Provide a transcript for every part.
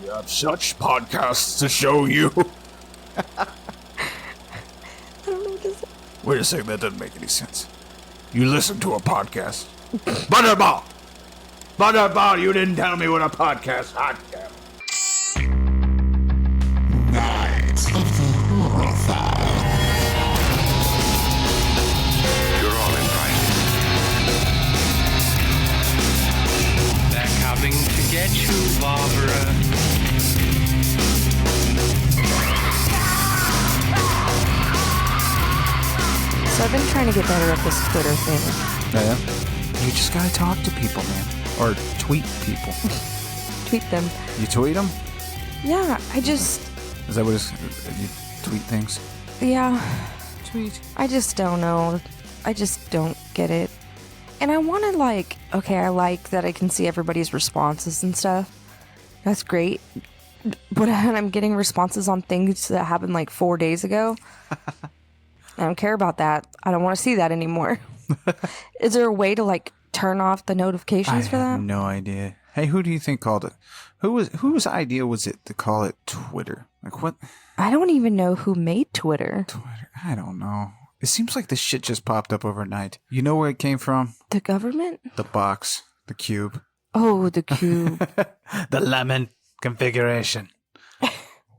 We have such podcasts to show you. I don't know what to say. Wait a second, that doesn't make any sense. You listen to a podcast. Butterball! Butterball, you didn't tell me what a podcast. Hot damn. Night of the Horrorfile. You're all invited. They're coming to get you, Barbara. So I've been trying to get better at this Twitter thing. Oh, yeah? You just gotta talk to people, man. Or tweet people. Tweet them. You tweet them? Yeah, I just... Is that what it's... You tweet things? Yeah. Tweet. I just don't know. I just don't get it. And I want to I like that I can see everybody's responses and stuff. That's great. But I'm getting responses on things that happened 4 days ago. I don't care about that. I don't want to see that anymore. Is there a way to turn off the notifications for that? I have no idea. Hey, who do you think called it? Whose idea was it to call it Twitter? What? I don't even know who made Twitter. Twitter? I don't know. It seems like this shit just popped up overnight. You know where it came from? The government? The box. The cube. Oh, the cube. The lemon configuration.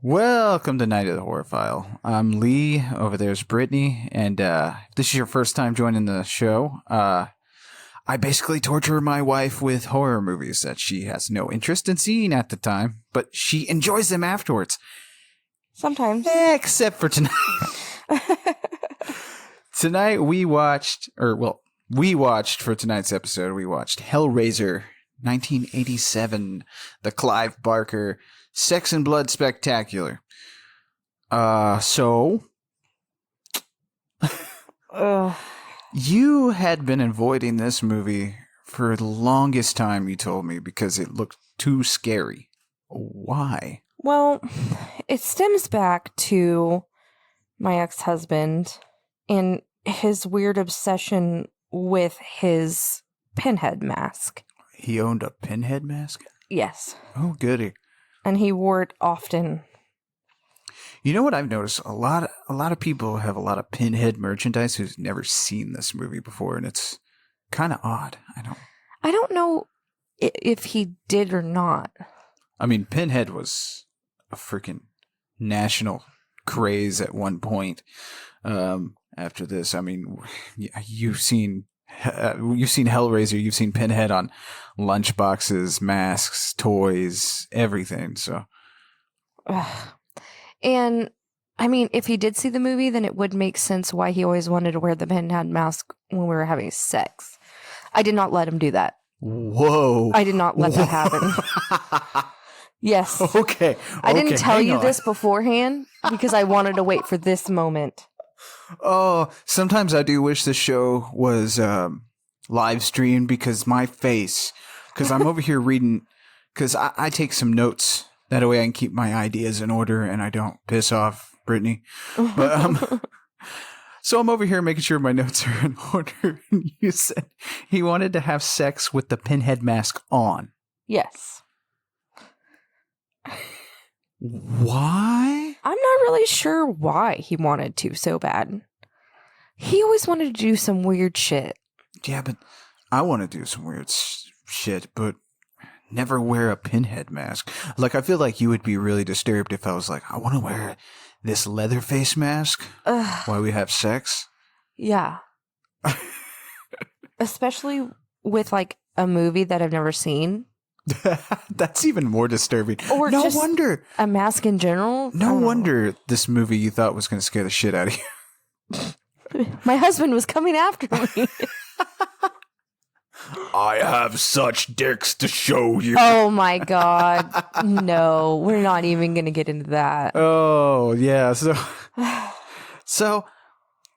Welcome to Night of the Horrorfile. I'm Leigh. Over there's Brittany. And if this is your first time joining the show, I basically torture my wife with horror movies that she has no interest in seeing at the time, but she enjoys them afterwards. Sometimes. Except for tonight. Tonight we watched for tonight's episode, we watched Hellraiser 1987, the Clive Barker Sex and Blood Spectacular. You had been avoiding this movie for the longest time, you told me, because it looked too scary. Why? Well, it stems back to my ex-husband and his weird obsession with his Pinhead mask. He owned a Pinhead mask? Yes. Oh, goody. And he wore it often. You know what I've noticed? A lot of people have a lot of Pinhead merchandise who's never seen this movie before, and it's kind of odd. I don't know if he did or not. I mean, Pinhead was a freaking national craze at one point. After this, I mean, you've seen Hellraiser, you've seen Pinhead on lunchboxes, masks, toys, everything. So, and I mean, if he did see the movie, then it would make sense why he always wanted to wear the Pinhead mask when we were having sex. I did not let him do that. Whoa! I did not let that happen. Yes. Okay. I didn't tell you this beforehand because I wanted to wait for this moment. Oh, sometimes I do wish the show was live streamed because my face, because I'm over here reading, because I take some notes. That way I can keep my ideas in order and I don't piss off Brittany. But so I'm over here making sure my notes are in order. And you said he wanted to have sex with the Pinhead mask on. Yes. Why? I'm not really sure why he wanted to so bad. He always wanted to do some weird shit. Yeah, but I want to do some weird shit, but never wear a Pinhead mask. I feel like you would be really disturbed if I was like, I want to wear this leather face mask while we have sex. Yeah. Especially with a movie that I've never seen. That's even more disturbing. Or no just wonder. A mask in general. No wonder this movie you thought was going to scare the shit out of you. My husband was coming after me. I have such dicks to show you. Oh my God. No, we're not even going to get into that. Oh, yeah. So,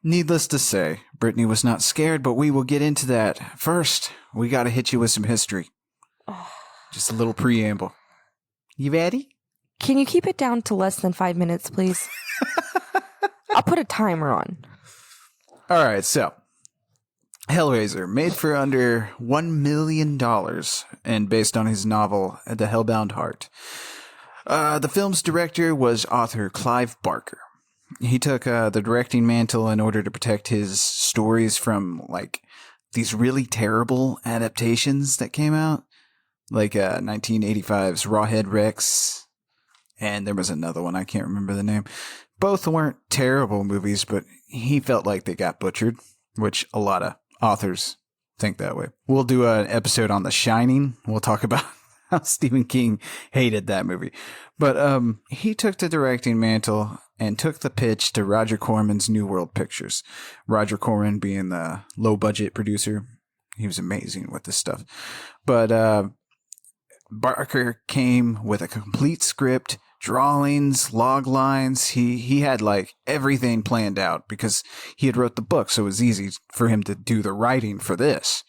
needless to say, Brittany was not scared, but we will get into that. First, we got to hit you with some history. Just a little preamble. You ready? Can you keep it down to less than 5 minutes, please? I'll put a timer on. All right, so Hellraiser, made for under $1 million and based on his novel, The Hellbound Heart. The film's director was author Clive Barker. He took the directing mantle in order to protect his stories from, like, these really terrible adaptations that came out. Like 1985's Rawhead Rex, and there was another one, I can't remember the name. Both weren't terrible movies, but he felt like they got butchered, which a lot of authors think that way. We'll do an episode on The Shining. We'll talk about how Stephen King hated that movie. But he took the directing mantle and took the pitch to Roger Corman's New World Pictures. Roger Corman being the low-budget producer. He was amazing with this stuff. But Barker came with a complete script, drawings, log lines. He had like everything planned out because he had wrote the book, so it was easy for him to do the writing for this.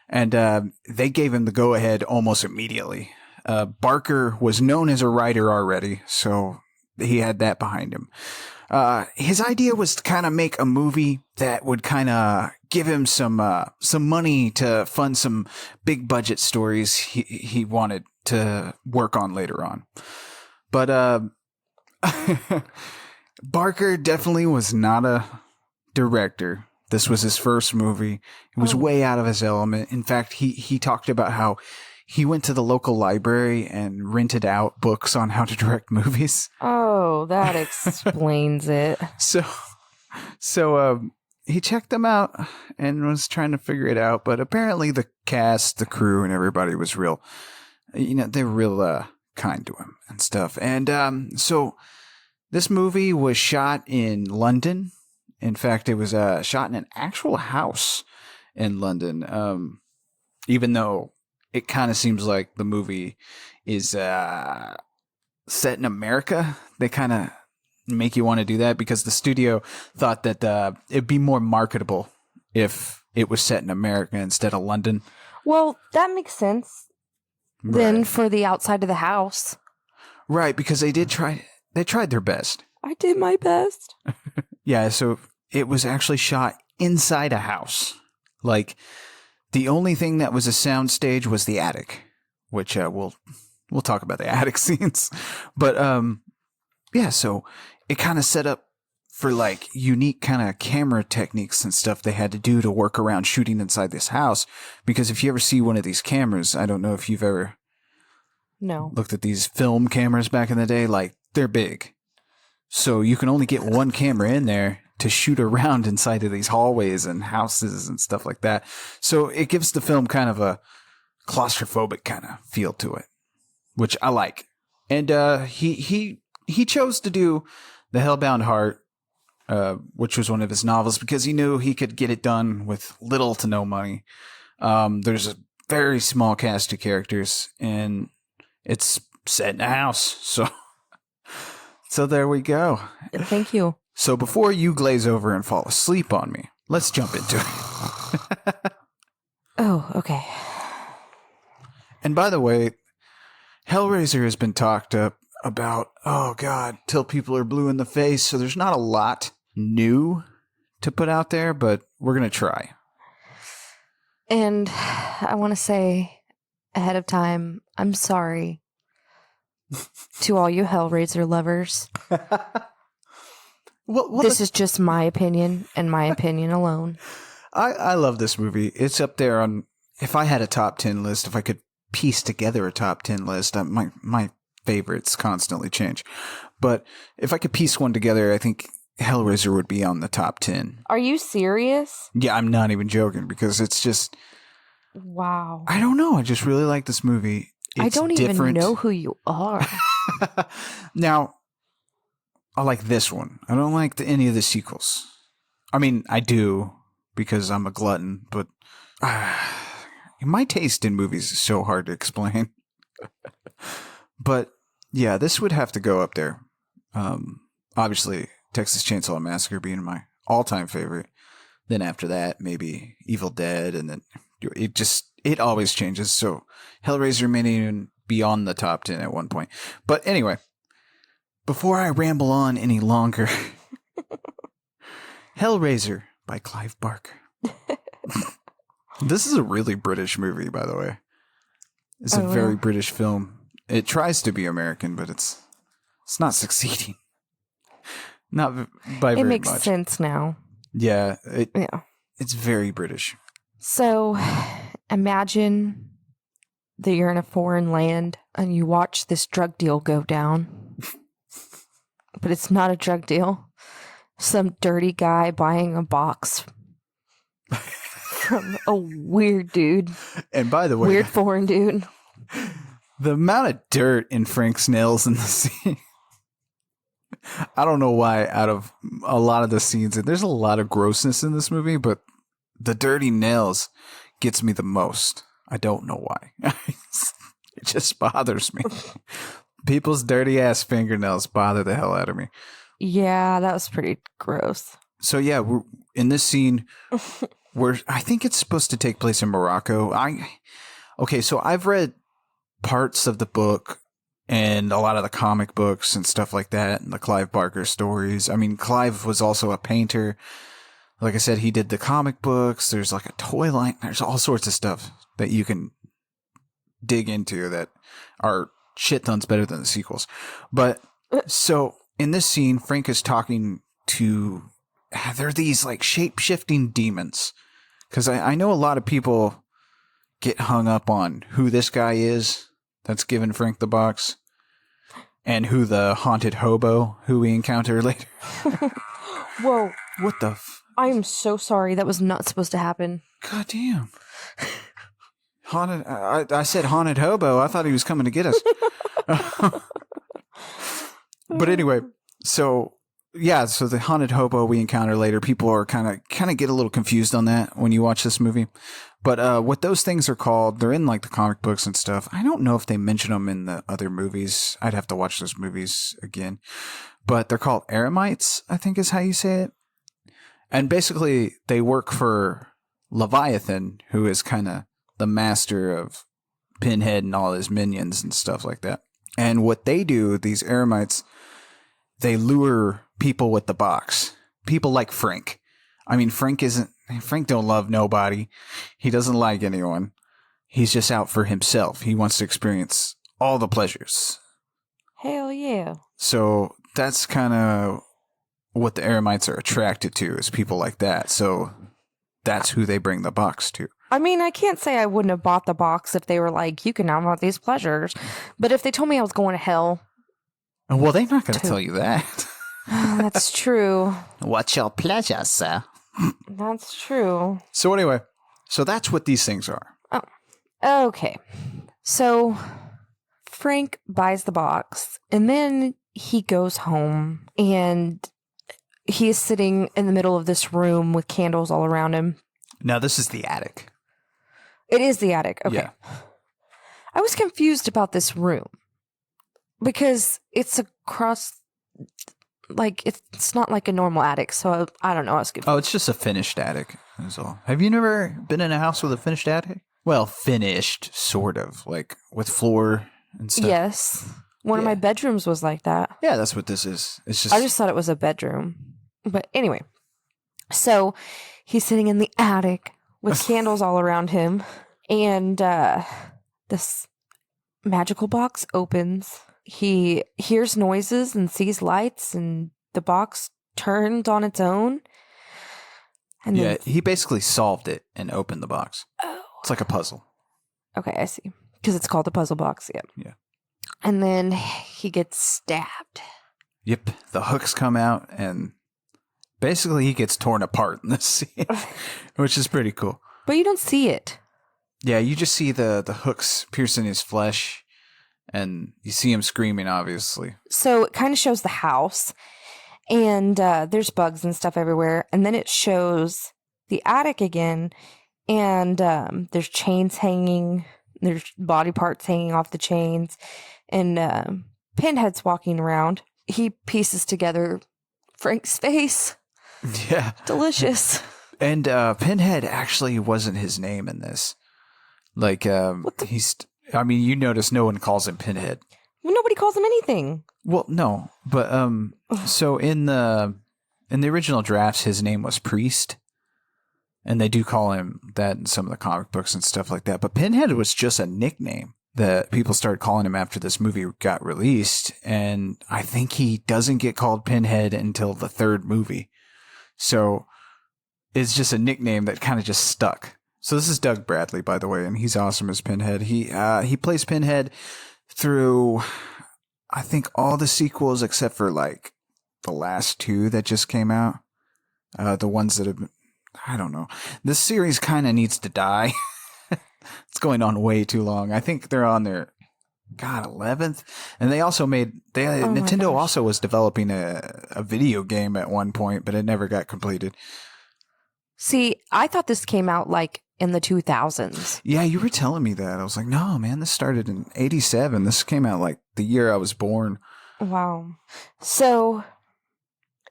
And they gave him the go-ahead almost immediately. Barker was known as a writer already, so he had that behind him. His idea was to kind of make a movie that would kind of give him some money to fund some big budget stories he wanted to work on later on. But Barker definitely was not a director. This was his first movie. It was way out of his element. In fact, he talked about how he went to the local library and rented out books on how to direct movies. Oh, that explains it. So he checked them out and was trying to figure it out. But apparently the cast, the crew, and everybody was real, they were real kind to him and stuff. And so this movie was shot in London. In fact, it was shot in an actual house in London, even though it kind of seems like the movie is set in America. They kind of make you want to do that because the studio thought that it'd be more marketable if it was set in America instead of London. Well, that makes sense. Right. Then for the outside of the house. Right, because they tried their best. I did my best. Yeah, so it was actually shot inside a house. Like, the only thing that was a soundstage was the attic, which we'll talk about the attic scenes. But yeah, so it kind of set up for like unique kind of camera techniques and stuff they had to do to work around shooting inside this house. Because if you ever see one of these cameras, I don't know if you've ever looked at these film cameras back in the day, like they're big. So you can only get one camera in there to shoot around inside of these hallways and houses and stuff like that. So it gives the film kind of a claustrophobic kind of feel to it, which I like. And he chose to do The Hellbound Heart, which was one of his novels, because he knew he could get it done with little to no money. There's a very small cast of characters, and it's set in a house. So there we go. Thank you. So before you glaze over and fall asleep on me, let's jump into it. Oh, okay. And by the way, Hellraiser has been talked up about, oh God, till people are blue in the face. So there's not a lot new to put out there, but we're going to try. And I want to say ahead of time, I'm sorry to all you Hellraiser lovers. Well, this is just my opinion and my opinion alone. I love this movie. It's up there on, if I had a top 10 list, if I could piece together a top 10 list, my favorites constantly change. But if I could piece one together, I think Hellraiser would be on the top 10. Are you serious? Yeah, I'm not even joking, because it's just... Wow. I don't know. I just really like this movie. I don't even know who you are. Now, I like this one. I don't like any of the sequels. I mean, I do, because I'm a glutton, but my taste in movies is so hard to explain. But yeah, this would have to go up there. Obviously, Texas Chainsaw Massacre being my all-time favorite. Then after that, maybe Evil Dead, and then it always changes. So Hellraiser may even be on the top 10 at one point. But anyway, before I ramble on any longer, Hellraiser by Clive Barker. This is a really British movie, by the way. It's a very British film. It tries to be American, but it's not succeeding. Not by very much. It makes sense now. Yeah, Yeah. It's very British. So imagine that you're in a foreign land and you watch this drug deal go down. But it's not a drug deal. Some dirty guy buying a box from a weird dude. And by the way, weird foreign dude. The amount of dirt in Frank's nails in the scene. I don't know why out of a lot of the scenes, and there's a lot of grossness in this movie, but the dirty nails gets me the most. I don't know why. It just bothers me. People's dirty ass fingernails bother the hell out of me. Yeah, that was pretty gross. So yeah, we're in this scene where I think it's supposed to take place in Morocco. Okay, so I've read parts of the book and a lot of the comic books and stuff like that, and the Clive Barker stories. I mean, Clive was also a painter. Like I said, he did the comic books. There's like a toy line. There's all sorts of stuff that you can dig into that are shit tons better than the sequels. But so in this scene, Frank is talking to, they're these like shape-shifting demons. Because I know a lot of people get hung up on who this guy is that's giving Frank the box, and who the haunted hobo who we encounter later. Whoa. What the I am so sorry. That was not supposed to happen. God damn. Haunted. I said haunted hobo. I thought he was coming to get us. But anyway, so the haunted hobo we encounter later, people are kind of get a little confused on that when you watch this movie. But what those things are called, they're in like the comic books and stuff. I don't know if they mention them in the other movies. I'd have to watch those movies again. But they're called eremites, I think is how you say it. And basically, they work for Leviathan, who is kind of the master of Pinhead and all his minions and stuff like that. And what they do, these eremites, they lure people with the box. People like Frank. I mean, Frank don't love nobody. He doesn't like anyone. He's just out for himself. He wants to experience all the pleasures. Hell yeah. So that's kind of what the eremites are attracted to, is people like that. So that's who they bring the box to. I mean, I can't say I wouldn't have bought the box if they were like, you can now have these pleasures. But if they told me I was going to hell. Well, they're not going to tell you that. That's true. What's your pleasure, sir? That's true. So anyway, so that's what these things are. Oh, okay. So Frank buys the box and then he goes home and he is sitting in the middle of this room with candles all around him. Now, this is the attic. It is the attic. Okay. Yeah. I was confused about this room because it's across, like, it's not like a normal attic. So I don't know. I was confused. Oh, it's just a finished attic. That's all. Have you never been in a house with a finished attic? Well, finished, sort of, like with floor and stuff. Yes. One of my bedrooms was like that. Yeah, that's what this is. It's just. I just thought it was a bedroom. But anyway, so he's sitting in the attic with candles all around him, and this magical box opens. He hears noises and sees lights, and the box turned on its own. And yeah, he basically solved it and opened the box. Oh. It's like a puzzle. Okay, I see. Because it's called the puzzle box, yep. Yeah. And then he gets stabbed. Yep, the hooks come out, and basically he gets torn apart in this scene, which is pretty cool. But you don't see it. Yeah, you just see the hooks piercing his flesh, and you see him screaming, obviously. So it kind of shows the house, and there's bugs and stuff everywhere. And then it shows the attic again, and there's chains hanging. There's body parts hanging off the chains, and Pinhead's walking around. He pieces together Frank's face. Yeah. Delicious. And Pinhead actually wasn't his name in this. Like, I mean, you notice no one calls him Pinhead. Well, nobody calls him anything. Well, no, but so in the original drafts, his name was Priest, and they do call him that in some of the comic books and stuff like that. But Pinhead was just a nickname. that people started calling him after this movie got released. And I think he doesn't get called Pinhead until the third movie. So it's just a nickname that kind of just stuck. So this is Doug Bradley, by the way, and he's awesome as Pinhead. He plays Pinhead through, I think, all the sequels except for like the last two that just came out. The ones that have, I don't know. This series kind of needs to die. It's going on way too long. I think they're on their 11th, and they also made Nintendo also was developing a video game at one point, but it never got completed. See, I thought this came out like in the 2000s. Yeah, you were telling me that. I was like, no, man, this started in 87. This came out like the year I was born. Wow. So,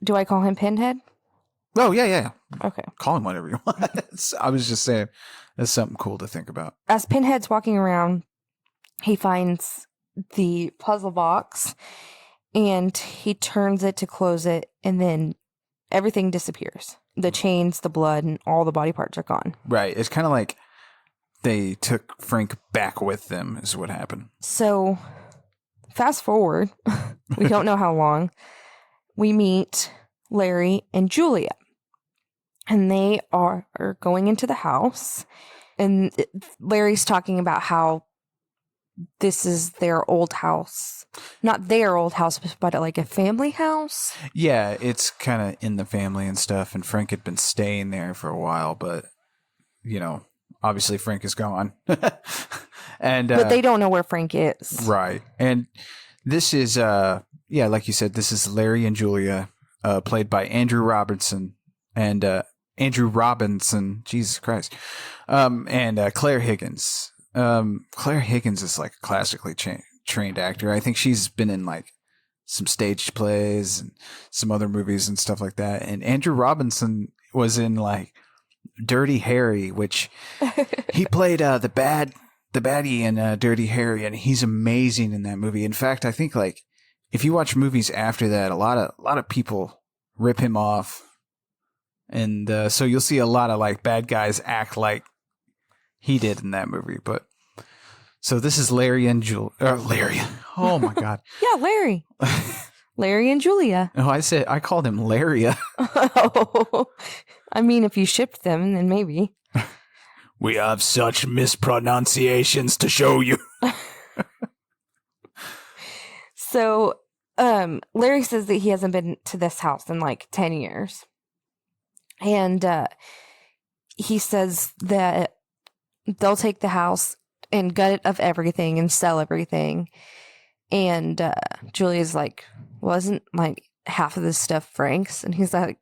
do I call him Pinhead? Oh, yeah. Okay. Call him whatever you want. I was just saying, that's something cool to think about. As Pinhead's walking around, he finds the puzzle box and he turns it to close it, and then everything disappears. The chains, the blood, and all the body parts are gone. Right. It's kind of like they took Frank back with them is what happened. So, fast forward, we don't know how long, we meet Larry and Julia. And they are going into the house. And Larry's talking about how this is their old house. Not their old house, but like a family house. Yeah, it's kind of in the family and stuff. And Frank had been staying there for a while, but, you know, obviously Frank is gone. But they don't know where Frank is. Right. And this is, like you said, this is Larry and Julia, played by Andrew Robinson. And Andrew Robinson, Jesus Christ, and Clare Higgins. Clare Higgins is like a classically trained actor. I think she's been in like some stage plays and some other movies and stuff like that. And Andrew Robinson was in like Dirty Harry, which he played the baddie in Dirty Harry, and he's amazing in that movie. In fact, I think like if you watch movies after that, a lot of people rip him off. And so you'll see a lot of like bad guys act like he did in that movie. But so this is Larry and Larry. Oh my God. Yeah, Larry. Larry and Julia. No, I called him Laria. Oh, I mean, if you shipped them, then maybe. We have such mispronunciations to show you. So, Larry says that he hasn't been to this house in like 10 years. And he says that they'll take the house and gut it of everything and sell everything. And Julia's like, wasn't like half of this stuff Frank's? And he's like,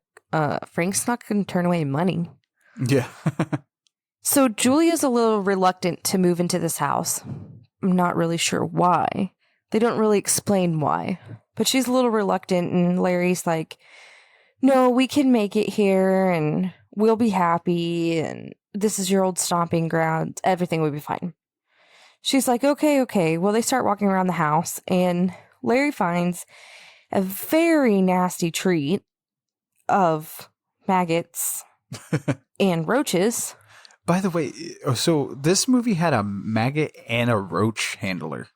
Frank's not going to turn away money. Yeah. So Julia's a little reluctant to move into this house. I'm not really sure why. They don't really explain why. But she's a little reluctant, and Larry's like, no, we can make it here, and we'll be happy, and this is your old stomping ground. Everything will be fine. She's like, okay. Well, they start walking around the house, and Larry finds a very nasty treat of maggots and roaches. By the way, so this movie had a maggot and a roach handler.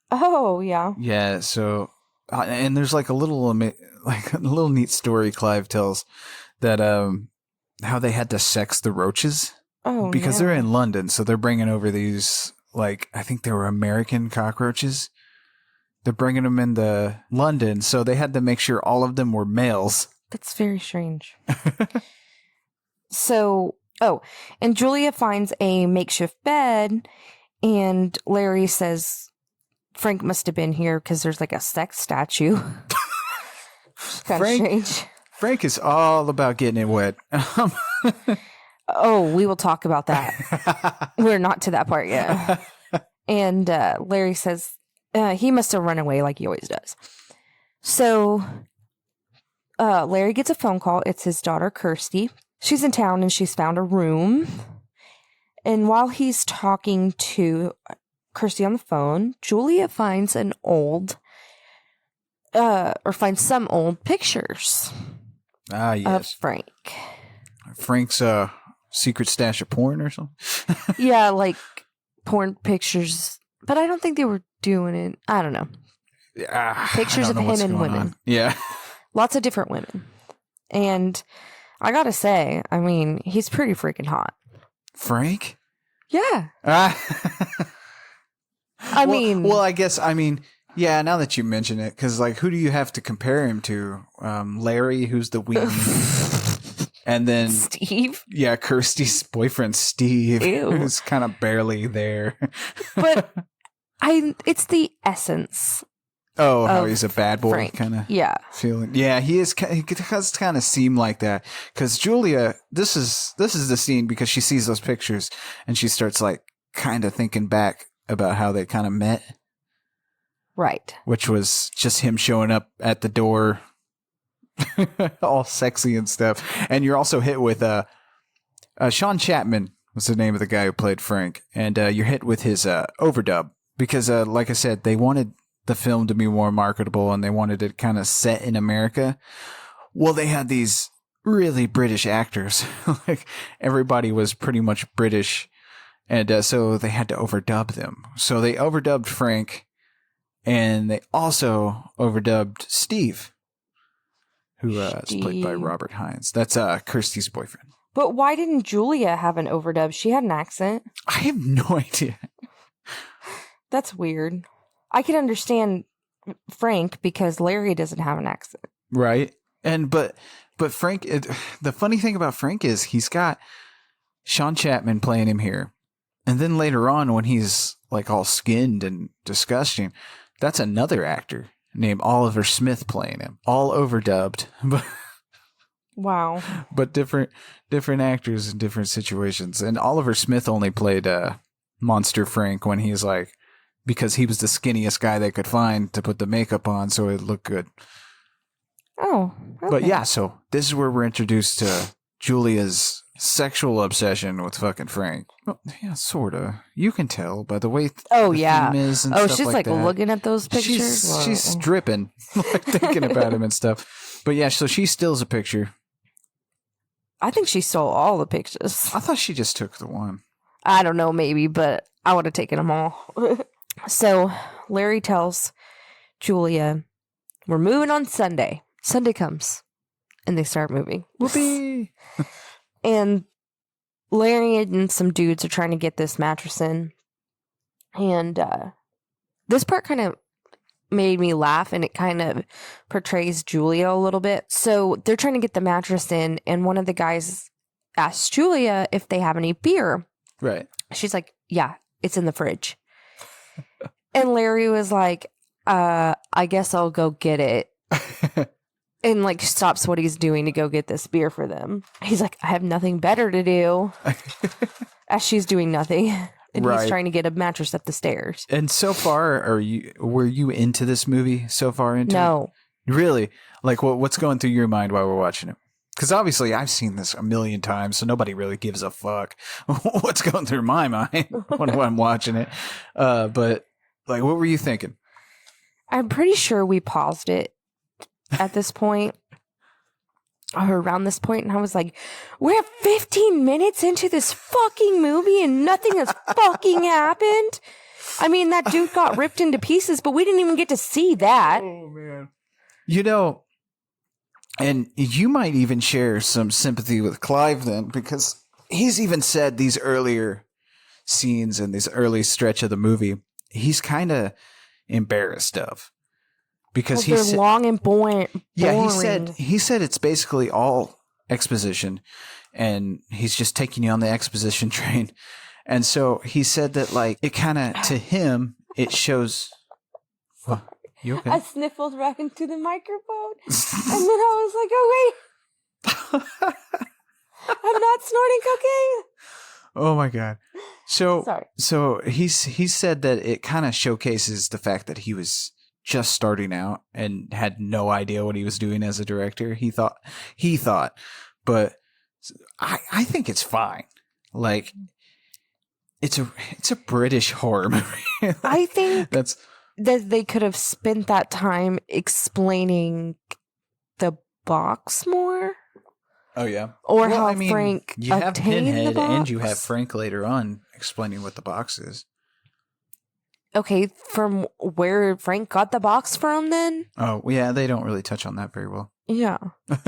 Oh, yeah. Yeah, so and there's like a little neat story Clive tells that how they had to sex the roaches. Oh, because no. they're in London, so they're bringing over these, like, I think they were American cockroaches. They're bringing them into London, so they had to make sure all of them were males. That's very strange. So, and Julia finds a makeshift bed, and Larry says Frank must have been here because there's like a sex statue. Kind of strange. Frank is all about getting it wet. Oh, we will talk about that. We're not to that part yet. And Larry says he must have run away like he always does. So Larry gets a phone call. It's his daughter, Kirsty. She's in town and she's found a room. And while he's talking to Kirsty on the phone, Julia finds some old pictures of Frank. Frank's secret stash of porn or something? Yeah, like porn pictures But I don't think they were doing it. I don't know. Pictures of him and women. On. Yeah. Lots of different women. And I gotta say, I mean, he's pretty freaking hot. Frank? Yeah. Well, I guess, yeah, now that you mention it, because, like, who do you have to compare him to? Larry, who's the weenie. And then... Steve? Yeah, Kirsty's boyfriend, Steve, Ew. who's kind of barely there. But it's the essence. Oh, how he's a bad boy kind of feeling. Yeah, he is. He does kind of seem like that. Because Julia, this is the scene because she sees those pictures and she starts like kind of thinking back about how they kind of met. Right. Which was just him showing up at the door all sexy and stuff. And you're also hit with Sean Chapman was the name of the guy who played Frank. And you're hit with his overdub. Because like I said, they wanted the film to be more marketable and they wanted it kind of set in America. Well, they had these really British actors. Like everybody was pretty much British. And so they had to overdub them. So they overdubbed Frank and they also overdubbed Steve, who is played by Robert Hines. That's Kirsty's boyfriend. But why didn't Julia have an overdub? She had an accent. I have no idea. That's weird. I can understand Frank because Larry doesn't have an accent. Right. And but Frank, the funny thing about Frank is he's got Sean Chapman playing him here. And then later on when he's like all skinned and disgusting, that's another actor named Oliver Smith playing him. All overdubbed. Wow. But different actors in different situations. And Oliver Smith only played Monster Frank when he's like, because he was the skinniest guy they could find to put the makeup on so it looked good. Oh. Okay. But yeah, so this is where we're introduced to Julia's sexual obsession with fucking Frank. Well, yeah, sort of. You can tell by the way the theme is and stuff she's like that. looking at those pictures? She's dripping, like thinking about him and stuff. But yeah, so she stills a picture. I think she stole all the pictures. I thought she just took the one. I don't know, maybe, but I would have taken them all. So Larry tells Julia, we're moving on Sunday. Sunday comes, and they start moving. Whoopee! And Larry and some dudes are trying to get this mattress in. And this part kind of made me laugh, and it kind of portrays Julia a little bit. So they're trying to get the mattress in, and one of the guys asks Julia if they have any beer. Right. She's like, yeah, it's in the fridge. And Larry was like, I guess I'll go get it. And like stops what he's doing to go get this beer for them. He's like, I have nothing better to do. As she's doing nothing. And he's trying to get a mattress up the stairs. And so far, were you into this movie so far into No. it? Really? Like what's going through your mind while we're watching it? Because obviously I've seen this a million times, so nobody really gives a fuck what's going through my mind when I'm watching it. But like, what were you thinking? I'm pretty sure we paused it at this point, or around this point, and I was like, we're 15 minutes into this fucking movie and nothing has fucking happened. I mean, that dude got ripped into pieces, but we didn't even get to see that. Oh, man. You know, and you might even share some sympathy with Clive then, because he's even said these earlier scenes in this early stretch of the movie, he's kind of embarrassed of. Because he's long and boring. Yeah, he said it's basically all exposition, and he's just taking you on the exposition train. And so he said that, like, it kind of, to him, it shows. Well, you okay? I sniffled right into the microphone, and then I was like, "Oh wait, I'm not snorting cocaine." Oh my god! So, sorry. So he said that it kind of showcases the fact that he was just starting out and had no idea what he was doing as a director. He thought, but I think it's fine. Like, it's a British horror movie. I think that they could have spent that time explaining the box more. Oh yeah, or how Frank you have obtained Pinhead the box. And you have Frank later on explaining what the box is. Okay, from where Frank got the box from then? Oh, yeah, they don't really touch on that very well. Yeah.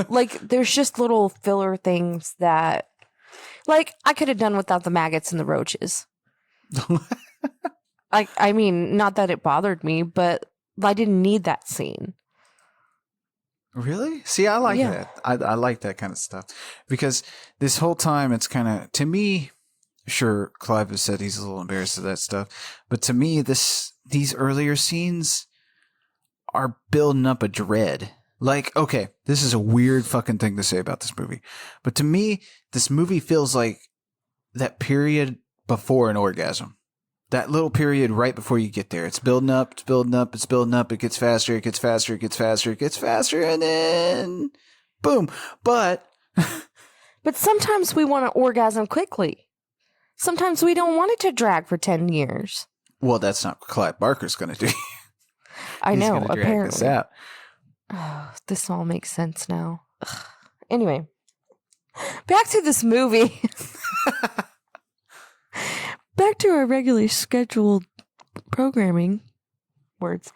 Like, there's just little filler things that, like, I could have done without the maggots and the roaches. I mean, not that it bothered me, but I didn't need that scene. Really? See, I like that. I like that kind of stuff. Because this whole time, it's kind of, to me, sure, Clive has said he's a little embarrassed of that stuff. But to me, these earlier scenes are building up a dread. Like, okay, this is a weird fucking thing to say about this movie. But to me, this movie feels like that period before an orgasm. That little period right before you get there. It's building up, it's building up, it's building up, it gets faster, it gets faster, it gets faster, it gets faster, and then boom. But sometimes we want to orgasm quickly. Sometimes we don't want it to drag for 10 years. Well, that's not what Clive Barker's going to do. I He's know, gonna drag apparently. this out. Oh, this all makes sense now. Ugh. Anyway, back to this movie. Back to our regularly scheduled programming. Words.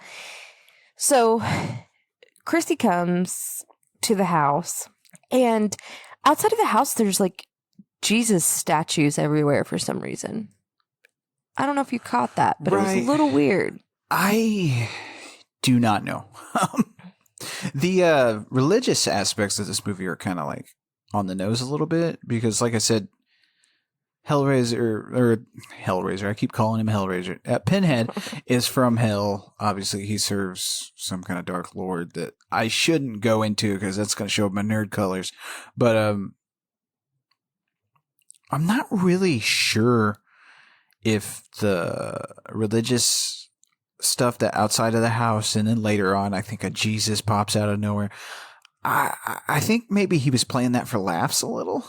So, Chrissy comes to the house, and outside of the house, there's like Jesus statues everywhere for some reason. I don't know if you caught that, but it was a little weird. I do not know. The religious aspects of this movie are kind of like on the nose a little bit because, like I said, Hellraiser, I keep calling him Hellraiser. Pinhead is from hell. Obviously, he serves some kind of dark lord that I shouldn't go into because that's going to show my nerd colors. But I'm not really sure if the religious stuff that outside of the house and then later on, I think a Jesus pops out of nowhere. I think maybe he was playing that for laughs a little.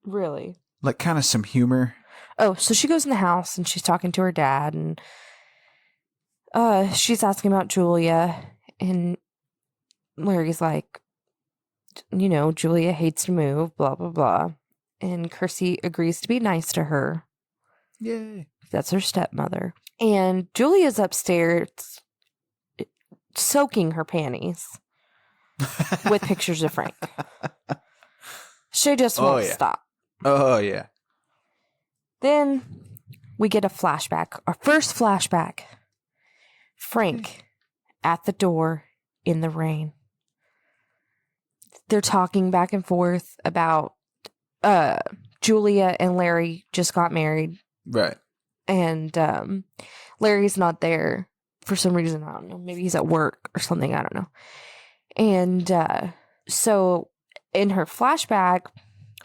Really? Like kind of some humor. Oh, so she goes in the house and she's talking to her dad and she's asking about Julia and Larry's like, you know, Julia hates to move, blah, blah, blah. And Chrissy agrees to be nice to her. Yay. That's her stepmother. And Julia's upstairs soaking her panties with pictures of Frank. She just won't stop. Oh, yeah. Then we get a flashback. Our first flashback. Frank at the door in the rain. They're talking back and forth about Julia and Larry just got married. Right. And Larry's not there for some reason. I don't know. Maybe he's at work or something. I don't know. And so in her flashback,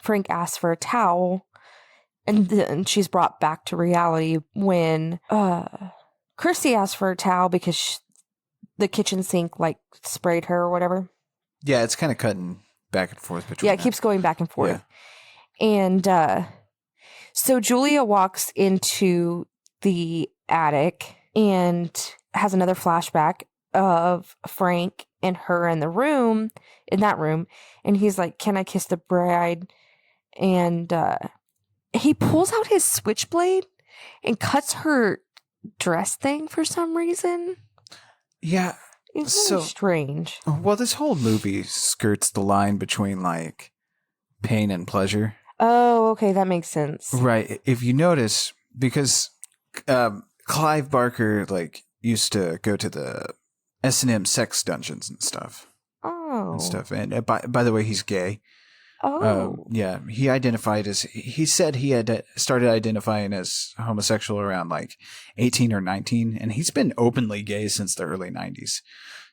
Frank asks for a towel, and then she's brought back to reality when Chrissy asks for a towel because the kitchen sink like sprayed her or whatever. Yeah, it's kind of cutting back and forth between. Yeah, it keeps going back and forth. Yeah. And so Julia walks into the attic and has another flashback of Frank and her in that room, and he's like, "Can I kiss the bride?" And he pulls out his switchblade and cuts her dress thing for some reason. Yeah. It's really strange. Well, this whole movie skirts the line between like pain and pleasure. Oh, okay. That makes sense. Right. If you notice, because Clive Barker like used to go to the S&M sex dungeons and stuff. Oh. And stuff. And by the way, he's gay. Oh. Yeah, he said he had started identifying as homosexual around like 18 or 19, and he's been openly gay since the early 90s.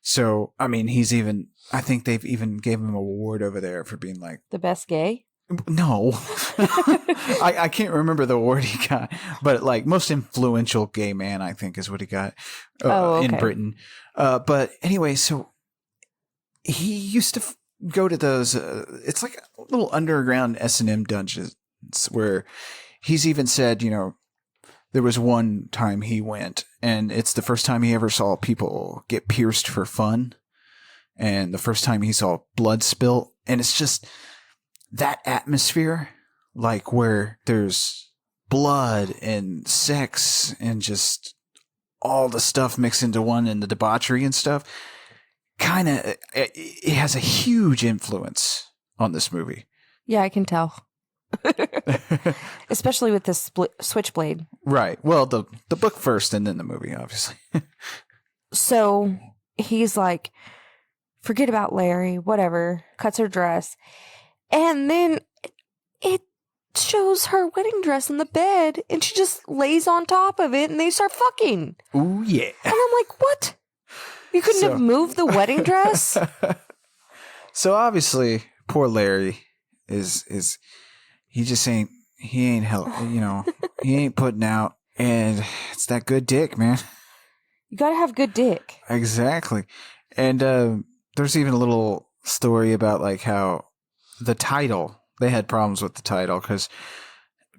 So, I mean, I think they've even gave him an award over there for being like the best gay? No. I can't remember the award he got, but like most influential gay man, I think is what he got in Britain. But anyway, so he used to go to those it's like a little underground S&M dungeons where he's even said, you know, there was one time he went and it's the first time he ever saw people get pierced for fun and the first time he saw blood spilt, and it's just that atmosphere, like where there's blood and sex and just all the stuff mixed into one and the debauchery and stuff, kind of, it has a huge influence on this movie. Yeah, I can tell. Especially with this switchblade. Right. Well, the book first and then the movie, obviously. So he's like, forget about Larry, whatever, cuts her dress. And then it shows her wedding dress in the bed and she just lays on top of it and they start fucking. Ooh, yeah. And I'm like, what? You couldn't have moved the wedding dress? So obviously, poor Larry is he ain't putting out, and it's that good dick, man. You gotta have good dick. Exactly. And there's even a little story about like how the title, they had problems with the title because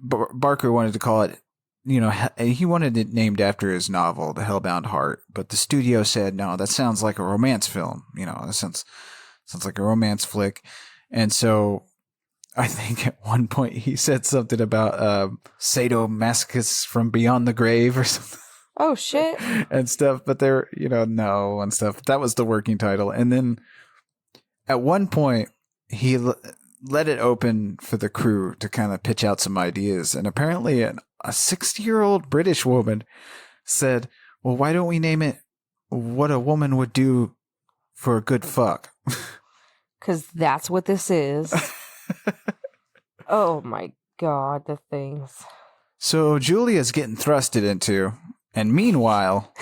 Barker wanted to call it, he wanted it named after his novel, The Hellbound Heart, but the studio said, no, that sounds like a romance film. That sounds like a romance flick. And so I think at one point he said something about sadomasochists from beyond the grave or something. Oh, shit. And stuff, but they're, no, and stuff. That was the working title. And then at one point he let it open for the crew to kind of pitch out some ideas. And apparently a 60-year-old British woman said, well, why don't we name it What a Woman Would Do for a Good Fuck? Because that's what this is. Oh my God, the things. So Julia's getting thrusted into, and meanwhile,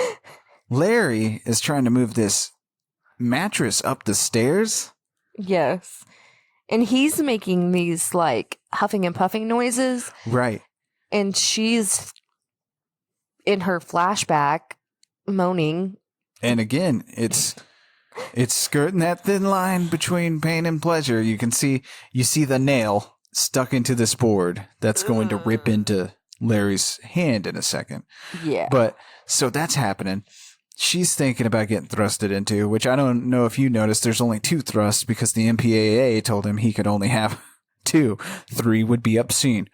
Larry is trying to move this mattress up the stairs. Yes. And he's making these like huffing and puffing noises. Right. And she's in her flashback moaning. And again, it's skirting that thin line between pain and pleasure. You see the nail stuck into this board that's going to rip into Larry's hand in a second. Yeah. But so that's happening. She's thinking about getting thrusted into, which I don't know if you noticed, there's only 2 thrusts because the MPAA told him he could only have 2. 3 would be obscene.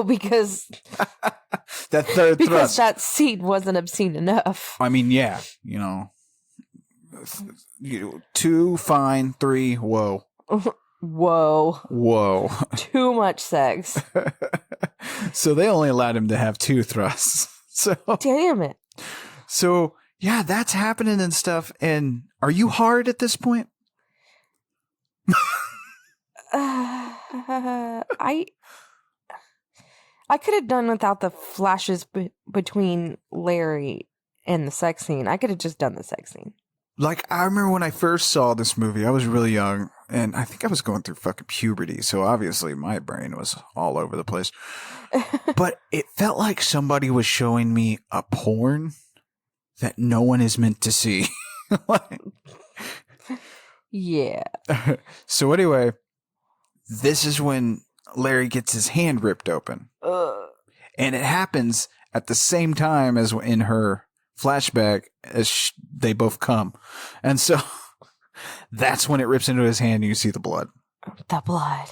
Because that third because thrust. that scene wasn't obscene enough. I mean, yeah, 2 fine, 3 whoa. Whoa. Too much sex. So they only allowed him to have 2 thrusts. So damn it. So yeah, that's happening and stuff. And are you hard at this point? I could have done without the flashes between Larry and the sex scene. I could have just done the sex scene. Like, I remember when I first saw this movie, I was really young, and I think I was going through fucking puberty, so obviously my brain was all over the place. But it felt like somebody was showing me a porn that no one is meant to see. Yeah. So anyway, this is when Larry gets his hand ripped open. And it happens at the same time as in her flashback as they both come. And so that's when it rips into his hand and you see the blood. The blood.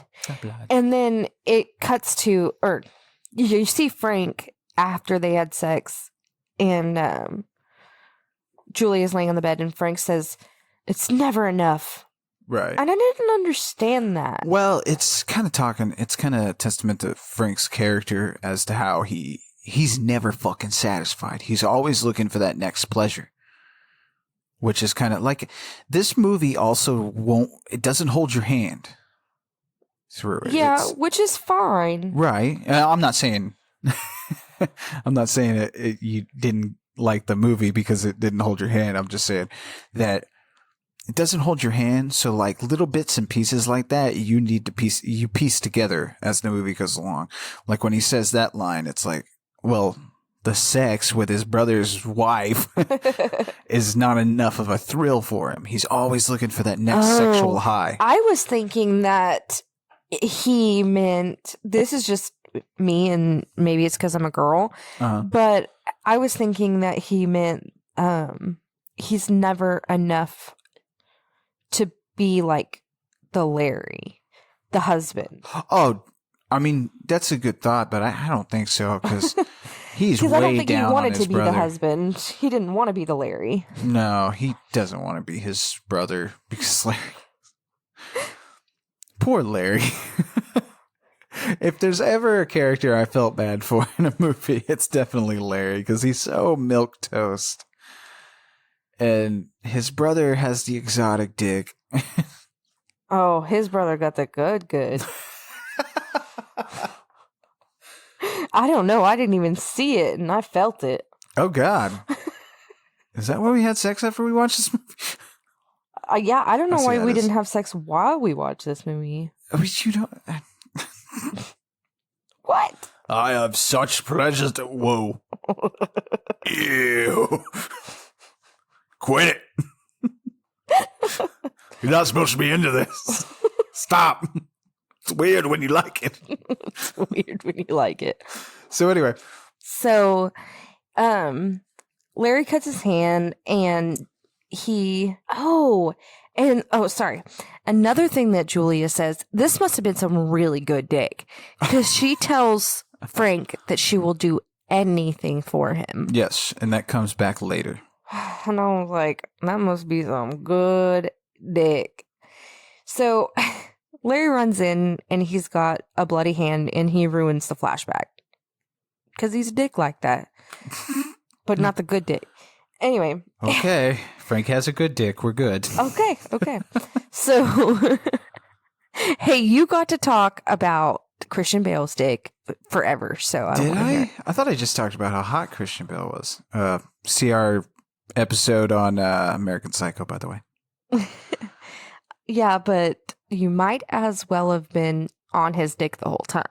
And then it cuts to, or you see Frank after they had sex and Julia's laying on the bed and Frank says, it's never enough. Right. And I didn't understand that. Well, it's kind of a testament to Frank's character as to how he's never fucking satisfied. He's always looking for that next pleasure. Which is kind of like, this movie also it doesn't hold your hand through it. Yeah, which is fine. Right. I'm not saying you didn't like the movie because it didn't hold your hand. I'm just saying that it doesn't hold your hand. So like little bits and pieces like that, you need to piece together as the movie goes along. Like when he says that line, it's like, well, the sex with his brother's wife is not enough of a thrill for him. He's always looking for that next sexual high. I was thinking that he meant, this is just me and maybe it's because I'm a girl, but I was thinking that he meant he's never enough to be like the Larry, the husband. Oh, I mean, that's a good thought, but I don't think so because He's Because I don't way think he down on wanted his to be the brother. husband. He didn't want to be the Larry. No, he doesn't want to be his brother because Larry. Poor Larry. If there's ever a character I felt bad for in a movie, it's definitely Larry because he's so milquetoast. And his brother has the exotic dick. Oh, his brother got the good. I don't know. I didn't even see it, and I felt it. Oh, God. Is that why we had sex after we watched this movie? Yeah, I don't know I see why how we it is. didn't have sex while we watched this movie. I mean, you don't. What? I have such pleasures to. Whoa. Ew. Quit it. You're not supposed to be into this. Stop. It's weird when you like it. It's weird when you like it. So, anyway. So, Larry cuts his hand and sorry. Another thing that Julia says, this must have been some really good dick. Because she tells Frank that she will do anything for him. Yes, and that comes back later. And I was like, that must be some good dick. So Larry runs in and he's got a bloody hand and he ruins the flashback. Because he's a dick like that. But not the good dick. Anyway. Okay. Frank has a good dick. We're good. Okay. So, hey, you got to talk about Christian Bale's dick forever. So I don't Did want to hear I? it. I thought I just talked about how hot Christian Bale was. See our episode on American Psycho, by the way. Yeah, but you might as well have been on his dick the whole time.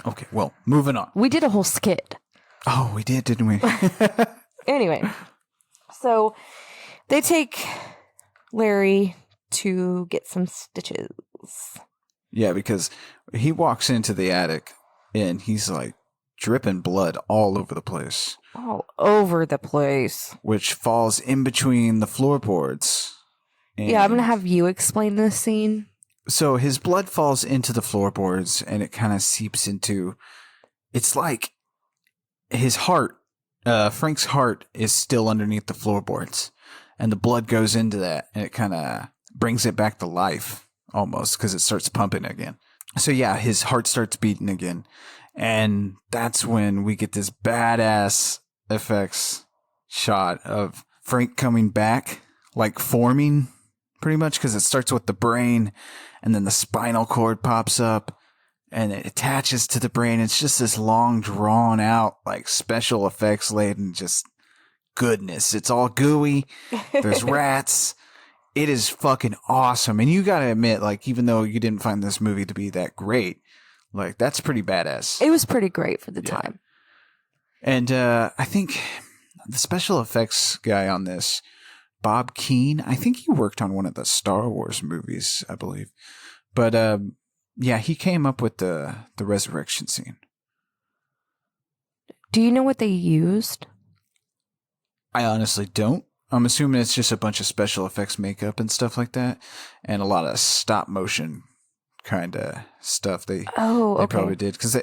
Okay, well, moving on. We did a whole skit. Oh, we did, didn't we? Anyway, so they take Larry to get some stitches. Yeah, because he walks into the attic and he's like dripping blood all over the place, All over the place. which falls in between the floorboards. Yeah, I'm going to And have you explain this scene. So his blood falls into the floorboards and it kind of seeps into. It's like his heart, Frank's heart, is still underneath the floorboards, and the blood goes into that, and it kind of brings it back to life almost because it starts pumping again. So yeah, his heart starts beating again, and that's when we get this badass effects shot of Frank coming back, like forming pretty much, because it starts with the brain, and then the spinal cord pops up. And it attaches to the brain. It's just this long, drawn out, like special effects laden, just goodness. It's all gooey. There's rats. It is fucking awesome. And you gotta admit, like, even though you didn't find this movie to be that great, like, that's pretty badass. It was pretty great for the time. And I think the special effects guy on this, Bob Keane, I think he worked on one of the Star Wars movies, I believe. But yeah, he came up with the resurrection scene. Do you know what they used? I honestly don't. I'm assuming it's just a bunch of special effects makeup and stuff like that, and a lot of stop motion kind of stuff. They probably did, because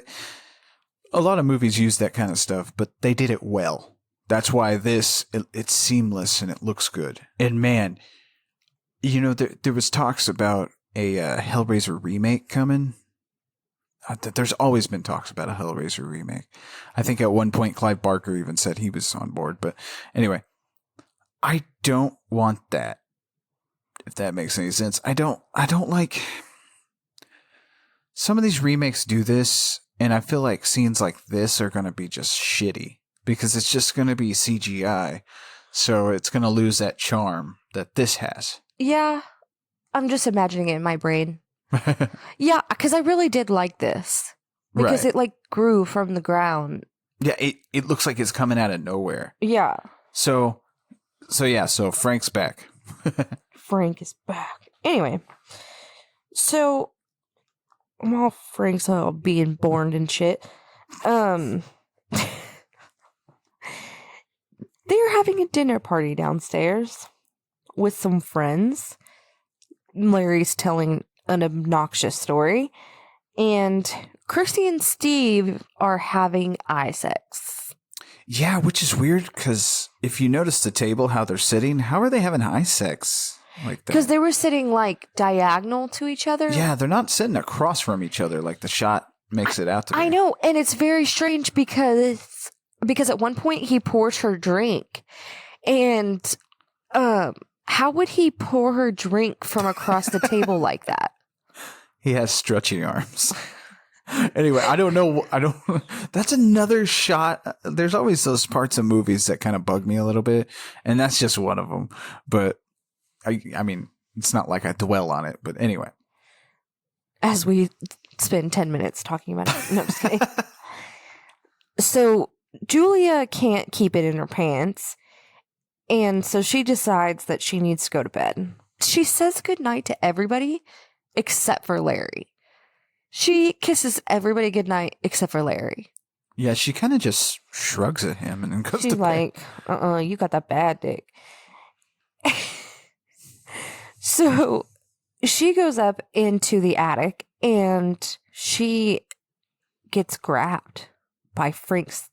a lot of movies use that kind of stuff, but they did it well. That's why it's seamless and it looks good. And man, you know, there was talks about a Hellraiser remake coming. There's always been talks about a Hellraiser remake. I think at one point Clive Barker even said he was on board. But anyway, I don't want that. If that makes any sense. I don't like. Some of these remakes do this, and I feel like scenes like this are going to be just shitty because it's just going to be CGI. So it's going to lose that charm that this has. Yeah. I'm just imagining it in my brain. Yeah, because I really did like this. Because it, like, grew from the ground. Yeah, it looks like it's coming out of nowhere. Yeah. So Frank's back. Frank is back. Anyway. So, while Frank's all being born and shit, they're having a dinner party downstairs with some friends. Larry's telling an obnoxious story, and Kirsty and Steve are having eye sex. Yeah, which is weird because if you notice the table, how they're sitting, how are they having eye sex like that? Because they were sitting like diagonal to each other. Yeah, they're not sitting across from each other like the shot makes it out to be. I know, and it's very strange because at one point he pours her drink, and how would he pour her drink from across the table like that? He has stretchy arms. Anyway, I don't know. That's another shot. There's always those parts of movies that kind of bug me a little bit, and that's just one of them. But I mean, it's not like I dwell on it. But anyway, as we spend 10 minutes talking about it. No, I'm just kidding. So Julia can't keep it in her pants, and so she decides that she needs to go to bed. She says goodnight to everybody except for Larry. She kisses everybody goodnight except for Larry. yeah, she kind of just shrugs at him and then goes She's to bed. like, you got that bad dick. So she goes up into the attic and she gets grabbed by Frank's,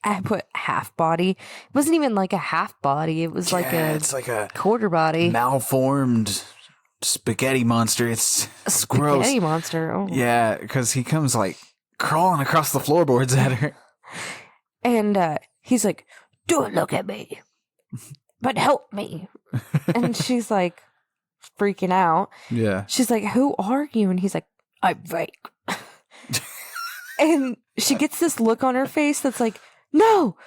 I put half body. It wasn't even like a half body. It was It's like a quarter body. malformed spaghetti monster. It's gross. Spaghetti monster. Oh. Yeah, because he comes like crawling across the floorboards at her. And he's like, don't look at me, but help me. And she's like freaking out. Yeah. She's like, who are you? And he's like, I'm Frank. And she gets this look on her face that's like, no,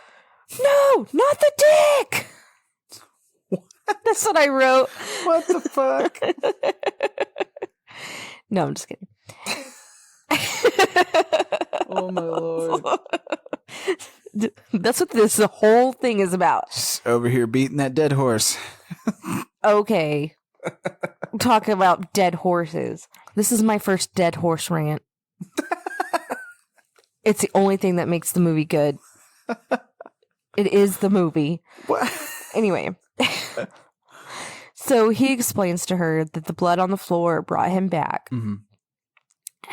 not the dick. That's what I wrote. What the fuck? No, I'm just kidding. Oh my lord. That's what the whole thing is about. Just over here beating that dead horse. Okay. Talking about dead horses. This is my first dead horse rant. It's the only thing that makes the movie good. It is the movie. What? Anyway. So he explains to her that the blood on the floor brought him back. Mm-hmm.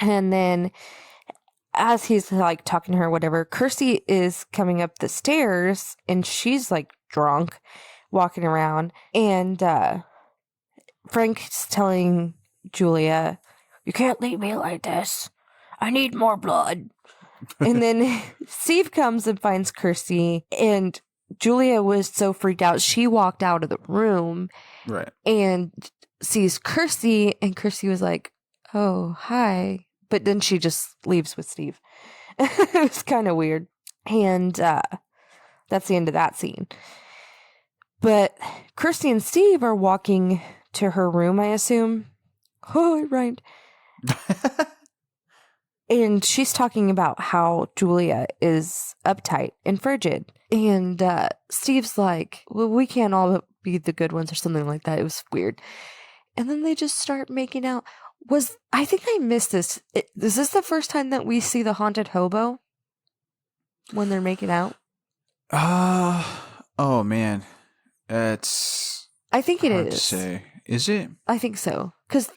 And then as he's like talking to her, whatever, Kirsty is coming up the stairs and she's like drunk, walking around. And Frank's telling Julia, you can't leave me like this. I need more blood. And then Steve comes and finds Kirsty, and Julia was so freaked out, she walked out of the room. Right. And sees Kirsty, and Kirsty was like, oh, hi. But then she just leaves with Steve. It was kind of weird. And that's the end of that scene. But Kirsty and Steve are walking to her room, I assume. Oh, I rhymed. And she's talking about how Julia is uptight and frigid. And Steve's like, well, we can't all be the good ones or something like that. It was weird. And then they just start making out. I think I missed this. Is this the first time that we see the haunted hobo when they're making out? Oh man. It's I think it hard to is. say. Is it? I think so. Because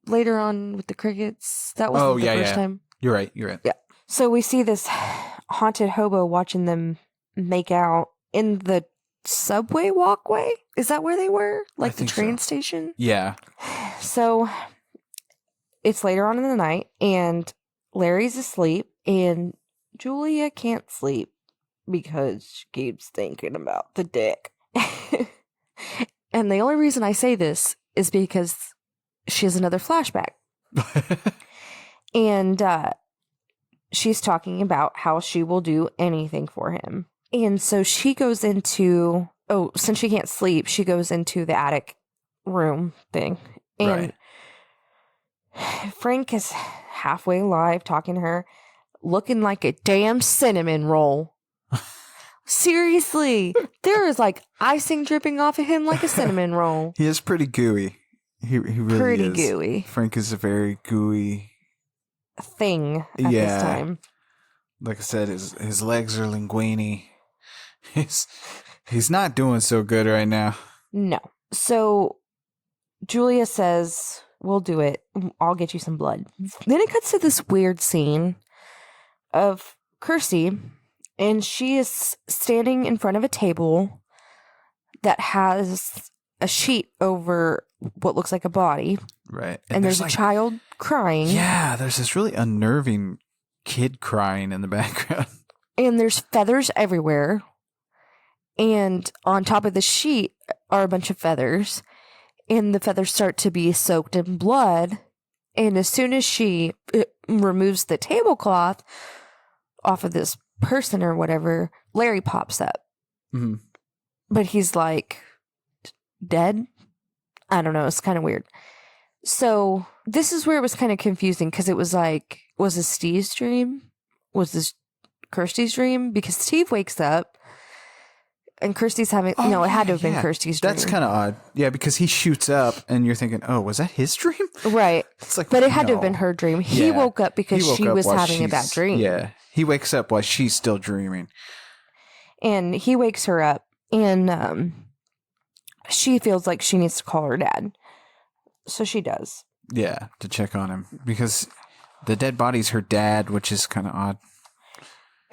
later on with the crickets, that was the first time. You're right. You're right. Yeah. So we see this haunted hobo watching them make out in the subway walkway. Is that where they were? Like the train station? Yeah. So it's later on in the night and Larry's asleep and Julia can't sleep because she keeps thinking about the dick. And the only reason I say this is because she has another flashback. And she's talking about how she will do anything for him. And so she goes into, since she can't sleep, she goes into the attic room thing. And Frank is halfway alive, talking to her, looking like a damn cinnamon roll. Seriously, there is like icing dripping off of him like a cinnamon roll. He is pretty gooey. He really pretty is. Gooey Frank is a very gooey thing at this time. Like I said, his legs are linguini. He's not doing so good right now. No. So Julia says, we'll do it. I'll get you some blood. Then it cuts to this weird scene of Kirsty, and she is standing in front of a table that has a sheet over what looks like a body. Right. And there's a child crying. Yeah, there's this really unnerving kid crying in the background. And there's feathers everywhere. And on top of the sheet are a bunch of feathers. And the feathers start to be soaked in blood. And as soon as she removes the tablecloth off of this person or whatever, Larry pops up. Mm-hmm. But he's like, dead? I don't know. It's kind of weird. So this is where it was kind of confusing because it was like, was this Steve's dream? Was this Kirsty's dream? Because Steve wakes up and Kirsty's having, it had to have been Kirsty's dream. That's kind of odd. Yeah, because he shoots up and you're thinking, oh, was that his dream? Right. It's like, but it had to have been her dream. He woke up because she was having a bad dream. Yeah. He wakes up while she's still dreaming. And he wakes her up and she feels like she needs to call her dad. So she does. Yeah, to check on him because the dead body's her dad, which is kind of odd.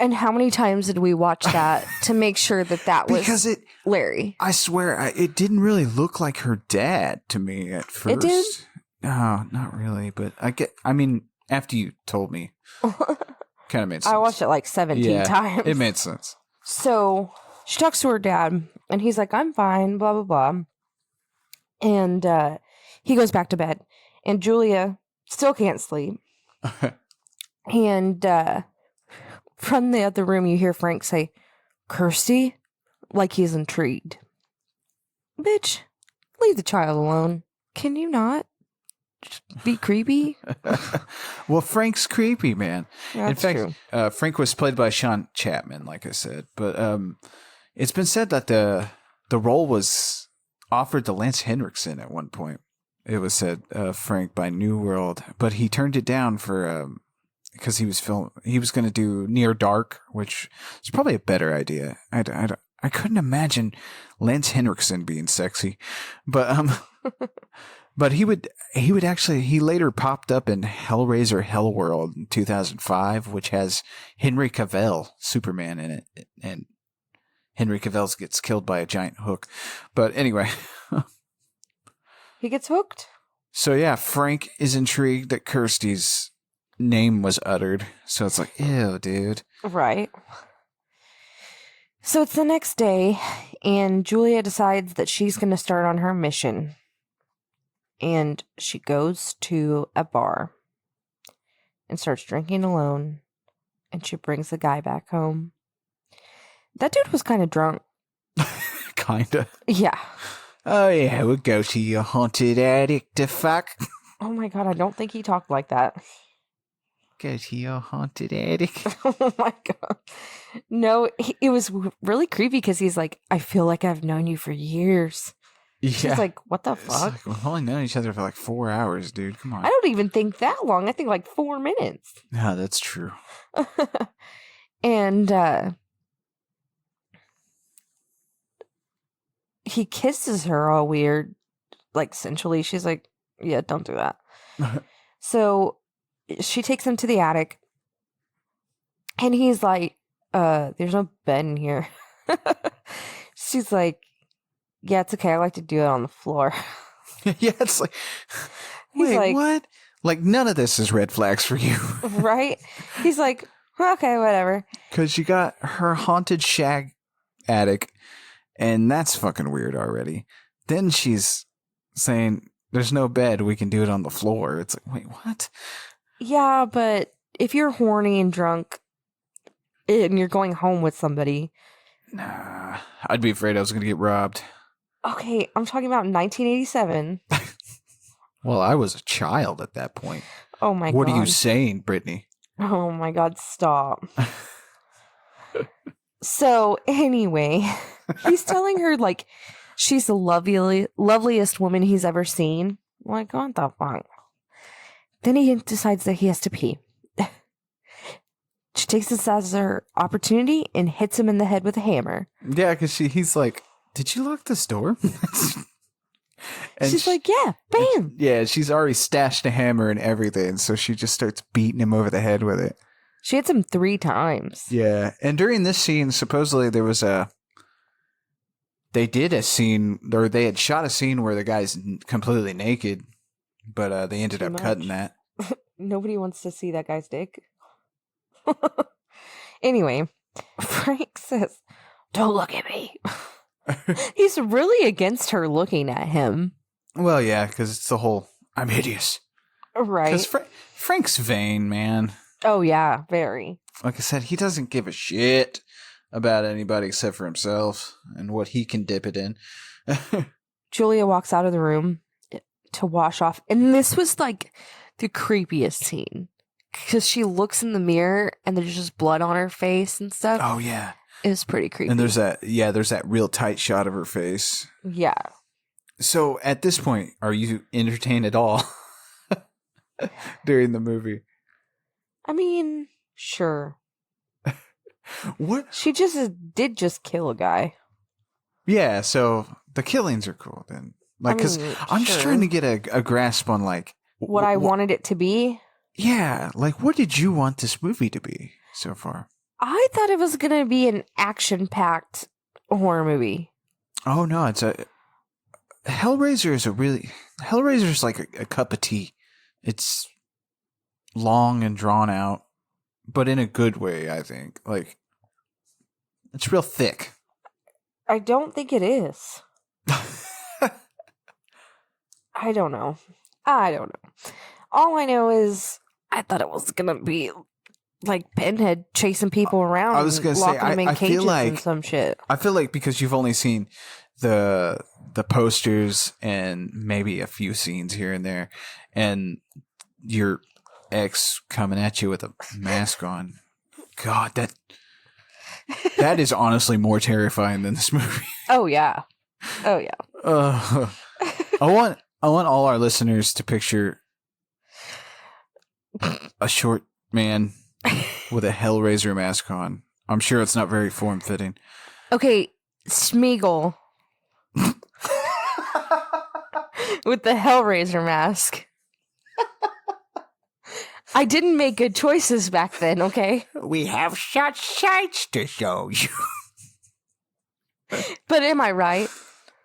And how many times did we watch that to make sure that was Larry? I swear, it didn't really look like her dad to me at first. It did? No, not really. But after you told me, kind of made sense. I watched it like 17 times. It made sense. So she talks to her dad, and he's like, I'm fine, blah, blah, blah. And he goes back to bed. And Julia still can't sleep. And from the other room, you hear Frank say, Kirsty? Like he's intrigued. Bitch, leave the child alone. Can you not just be creepy? Well, Frank's creepy, man. That's In fact, Frank was played by Sean Chapman, like I said. But it's been said that the role was offered to Lance Henriksen at one point. It was said Frank by New World, but he turned it down for because he was going to do Near Dark, which is probably a better idea. I couldn't imagine Lance Henriksen being sexy, but but he later popped up in Hellraiser Hellworld in 2005, which has Henry Cavill, Superman, in it, and Henry Cavill gets killed by a giant hook. But anyway. He gets hooked. So yeah, Frank is intrigued that Kirsty's name was uttered. So it's like, ew, dude. Right. So it's the next day, and Julia decides that she's going to start on her mission. And she goes to a bar and starts drinking alone. And she brings the guy back home. That dude was kind of drunk. Kinda. Yeah. Oh yeah, we'll go to your haunted attic to fuck. Oh my god, I don't think he talked like that. Go to your haunted attic. Oh my god. No, it was really creepy because he's like, I feel like I've known you for years. Yeah. She's like, what the fuck? Like, we've only known each other for like 4 hours, dude. Come on. I don't even think that long. I think like 4 minutes. No, that's true. And he kisses her all weird, like sensually. She's like, yeah, don't do that. So she takes him to the attic, and he's like, there's no bed in here. She's like, yeah, it's okay. I like to do it on the floor. Yeah, it's like, He's wait, like, what? Like, none of this is red flags for you. Right? He's like, okay, whatever. Because you got her haunted shag attic, and that's fucking weird already. Then she's saying, there's no bed, we can do it on the floor. It's like, wait, what? Yeah, but if you're horny and drunk and you're going home with somebody. Nah, I'd be afraid I was going to get robbed. Okay, I'm talking about 1987. Well, I was a child at that point. Oh my god. What are you saying, Brittany? Oh my god, stop. So, anyway, he's telling her, like, she's the loveliest woman he's ever seen. Like, what the fuck? Then he decides that he has to pee. She takes this as her opportunity and hits him in the head with a hammer. Yeah, because he's like, did you lock this door? And She's like, yeah, bam. yeah, she's already stashed a hammer and everything, so she just starts beating him over the head with it. She hits him 3 times. Yeah, and during this scene, supposedly there was they did a scene, or they had shot a scene where the guy's completely naked, but they ended up cutting that. Nobody wants to see that guy's dick. Anyway, Frank says, don't look at me. He's really against her looking at him. Well, yeah, because it's the whole, I'm hideous. Right. Because Frank's vain, man. Oh, yeah, very. Like I said, he doesn't give a shit about anybody except for himself and what he can dip it in. Julia walks out of the room to wash off. And this was like the creepiest scene. Because she looks in the mirror and there's just blood on her face and stuff. Oh, yeah. It was pretty creepy. And there's that real tight shot of her face. Yeah. So at this point, are you entertained at all during the movie? I mean, sure. What? She did just kill a guy. Yeah, so the killings are cool then. Like, because I'm just trying to get a grasp on, like... What I wanted it to be? Yeah, like, what did you want this movie to be so far? I thought it was going to be an action-packed horror movie. Oh, no, it's Hellraiser is like a cup of tea. It's long and drawn out, but in a good way, I think. Like, it's real thick. I don't think it is. I don't know. All I know is I thought it was going to be like Pinhead chasing people around. I was going to say, I feel like and some shit. I feel like because you've only seen the posters and maybe a few scenes here and there, and your ex coming at you with a mask on. God, that is honestly more terrifying than this movie. Oh yeah. I want all our listeners to picture a short man with a Hellraiser mask on. I'm sure it's not very form-fitting. Okay, Smeagol with the Hellraiser mask. I didn't make good choices back then, okay? We have such sights to show you. But am I right?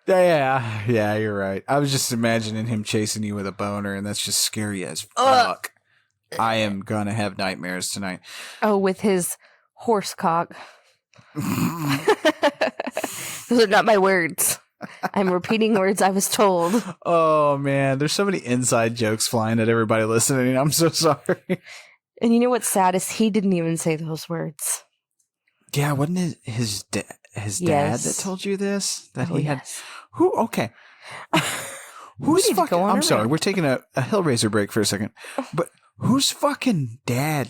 Yeah, you're right. I was just imagining him chasing you with a boner, and that's just scary as fuck. I am gonna have nightmares tonight. Oh, with his horse cock. Those are not my words. I'm repeating words I was told. Oh, man. There's so many inside jokes flying at everybody listening. I'm so sorry. And you know what's sad is he didn't even say those words. Yeah, wasn't it his dad that told you this? That he had... Who? Okay. Who's fucking... I'm sorry. We're taking a Hellraiser break for a second. But whose fucking dad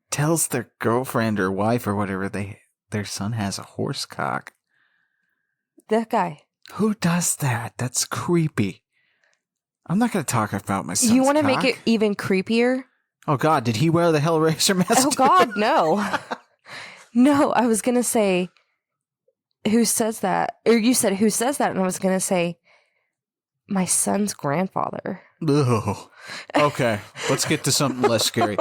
tells their girlfriend or wife or whatever their son has a horse cock? That guy. Who does that? That's creepy. I'm not going to talk about my son's You want to cock. make it even creepier? Oh, God. Did he wear the Hellraiser mask? Oh, God, no. No, I was going to say, who says that? Or you said, who says that? And I was going to say, my son's grandfather. Ugh. Okay. Let's get to something less scary.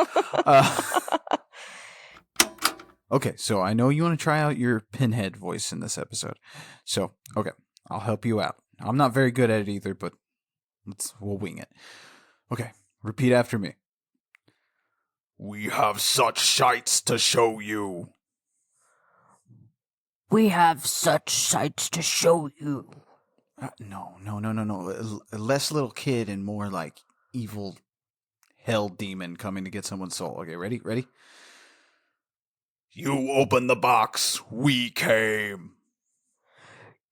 Okay, so I know you want to try out your Pinhead voice in this episode. So, okay, I'll help you out. I'm not very good at it either, but we'll wing it. Okay, repeat after me. We have such sights to show you. We have such sights to show you. No. Less little kid and more like evil hell demon coming to get someone's soul. Okay, ready? You opened the box, we came.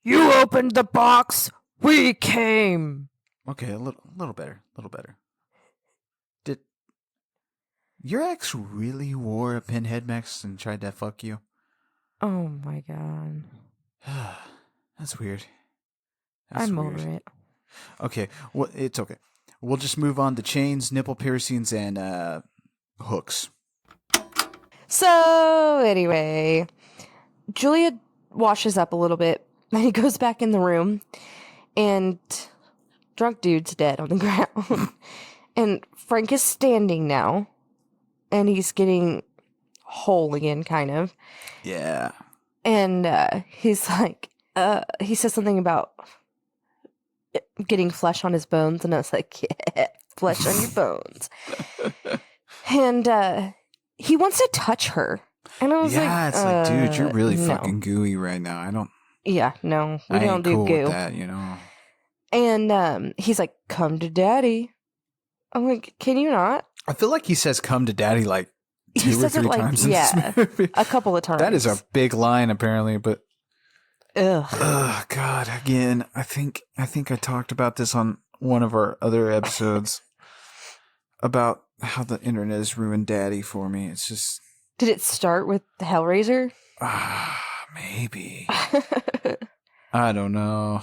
You opened the box, we came. Okay, a little better. Did your ex really wore a Pinhead mask and tried to fuck you? Oh my God. That's weird. I'm over it. Okay, well, it's okay. We'll just move on to chains, nipple piercings, and hooks. So, anyway, Julia washes up a little bit, and he goes back in the room, and drunk dude's dead on the ground. And Frank is standing now, and he's getting whole again, kind of. Yeah. And he's like, he says something about getting flesh on his bones, and I was like, yeah, flesh on your bones. And he wants to touch her. And I was yeah, like, it's like, dude, you're really no. fucking gooey right now. I don't. Yeah, no, we I don't ain't do cool goo. with that, you know. And he's like, come to daddy. I'm like, can you not? I feel like he says "come to daddy" like He 2 or says it 3 like, times in yeah, this movie. a couple of times. That is a big line, apparently. But Ugh. oh god, again, I think I talked about this on one of our other episodes about how the internet has ruined daddy for me. It's just Did it start with the Hellraiser? maybe. I don't know.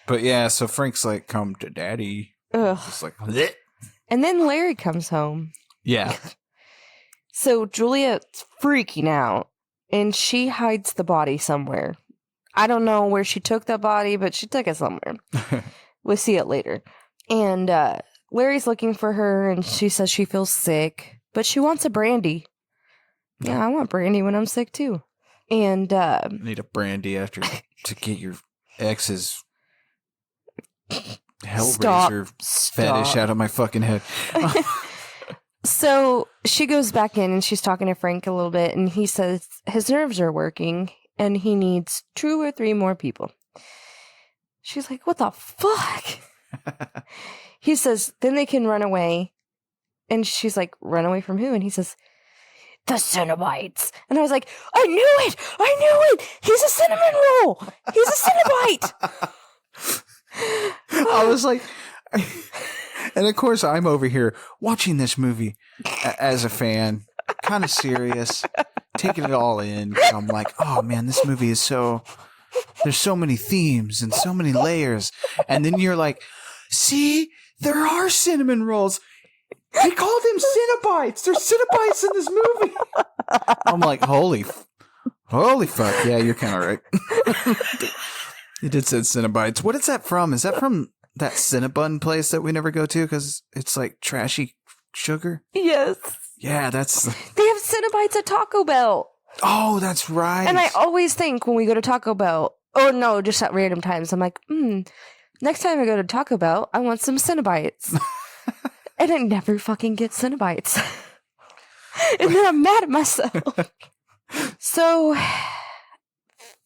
But yeah, so Frank's like, "Come to daddy." Ugh. Just like, bleh. And then Larry comes home. Yeah. So Juliet's freaking out, and she hides the body somewhere. I don't know where she took that body, but she took it somewhere. We'll see it later. And Larry's looking for her, and she says she feels sick, but she wants a brandy. Yeah, I want brandy when I'm sick, too. And Need a brandy after to get your ex's Hellraiser fetish out of my fucking head. So she goes back in and she's talking to Frank a little bit, and he says his nerves are working and he needs 2 or 3 more people. She's like, what the fuck? He says, then they can run away. And she's like, run away from who? And he says, the Cenobites. And I was like, I knew it! I knew it! He's a cinnamon roll! He's a Cenobite! I was like, and of course I'm over here watching this movie as a fan, kind of serious, taking it all in. I'm like, oh man, this movie is there's so many themes and so many layers. And then you're like, see, there are cinnamon rolls. He called them Cenobites. There's Cenobites in this movie. I'm like, holy fuck. Yeah, you're kind of right. You did say Cenobites. What is that from? Is that from that Cinnabon place that we never go to because it's like trashy sugar? Yes. Yeah, that's... They have Cenobites at Taco Bell. Oh, that's right. And I always think when we go to Taco Bell, oh no, just at random times, I'm like, next time I go to Taco Bell, I want some Cenobites. And I never fucking get Cenobites. And then I'm mad at myself. So,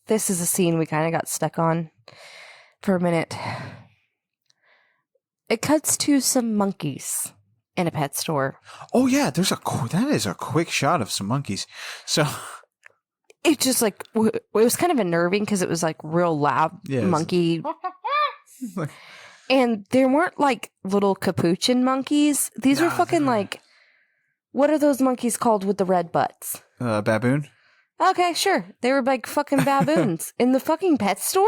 this is a scene we kind of got stuck on for a minute. It cuts to some monkeys in a pet store. Oh yeah, that is a quick shot of some monkeys. So it just like it was kind of unnerving because it was like real loud monkey. And there weren't like little capuchin monkeys. These were fucking like, what are those monkeys called with the red butts? Baboon. Okay, sure. They were like fucking baboons in the fucking pet store.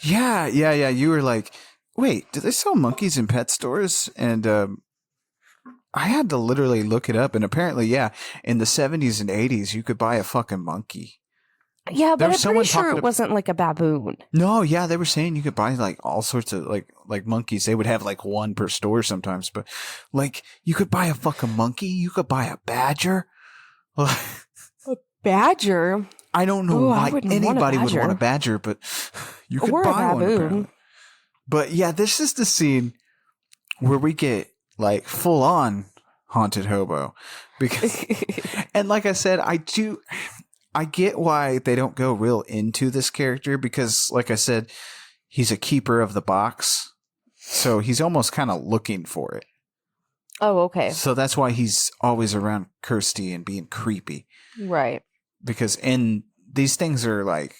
Yeah. You were like, wait, do they sell monkeys in pet stores? And I had to literally look it up, and apparently, yeah, in the 70s and 80s, you could buy a fucking monkey. Yeah, but I'm pretty sure it wasn't like a baboon. No, yeah, they were saying you could buy like all sorts of like monkeys. They would have like one per store sometimes, but like you could buy a fucking monkey. You could buy a badger. A badger? I don't know why anybody would want a badger, but you could buy one. Apparently. But yeah, this is the scene where we get like full on haunted hobo because, and like I said, I get why they don't go real into this character because, like I said, he's a keeper of the box. So he's almost kind of looking for it. Oh, okay. So that's why he's always around Kirsty and being creepy. Right. Because these things are like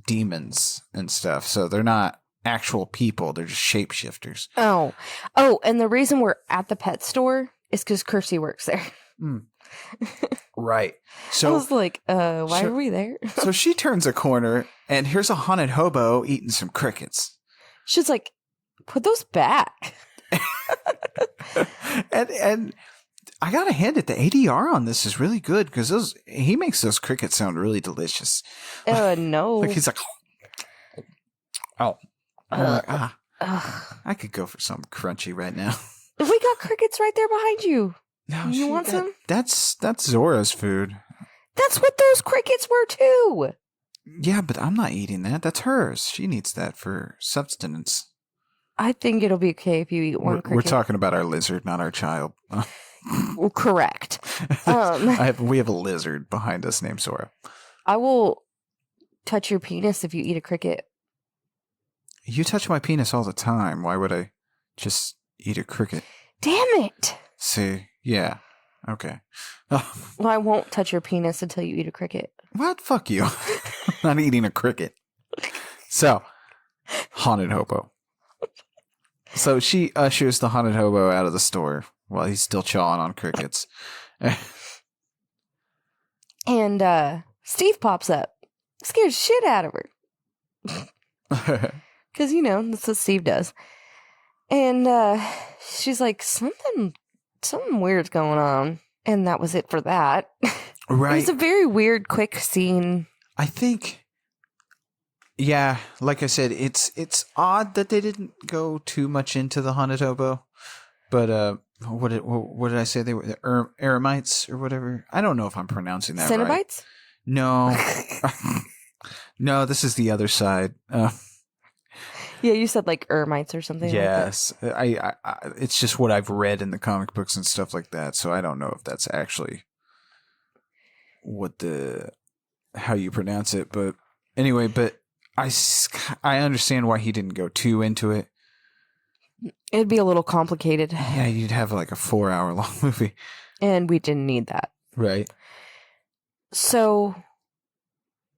demons and stuff. So they're not actual people. They're just shapeshifters. Oh, and the reason we're at the pet store is because Kirsty works there. Right. So I was like, why are we there? So she turns a corner and here's a haunted hobo eating some crickets. She's like, put those back. and I gotta hand it, the ADR on this is really good because he makes those crickets sound really delicious. No. Like he's like, oh. I'm like, I could go for something crunchy right now. We got crickets right there behind you. No, You want some? That's Zora's food. That's what those crickets were too. Yeah, but I'm not eating that. That's hers. She needs that for subsistence. I think it'll be okay if you eat one cricket. We're talking about our lizard, not our child. Well, correct. We have a lizard behind us named Sora. I will touch your penis if you eat a cricket. You touch my penis all the time. Why would I just eat a cricket? Damn it. See, yeah. Okay. Oh. Well, I won't touch your penis until you eat a cricket. What? Fuck you. I'm not eating a cricket. So, haunted hobo. So she ushers the haunted hobo out of the store while he's still chawing on crickets. And Steve pops up. Scares shit out of her. Because, that's what Steve does. And she's like, something weird's going on. And that was it for that. Right. It was a very weird, quick scene. I think, yeah, like I said, it's odd that they didn't go too much into the haunted hobo. But what did I say? They were the Eremites or whatever. I don't know if I'm pronouncing that right. Cenobites? No. No, this is the other side. Yeah, you said like Ermites or something. Yes, like that. I it's just what I've read in the comic books and stuff like that. So I don't know if that's actually how you pronounce it. But anyway, I understand why he didn't go too into it. It'd be a little complicated. Yeah, you'd have like a 4-hour long movie. And we didn't need that. Right. So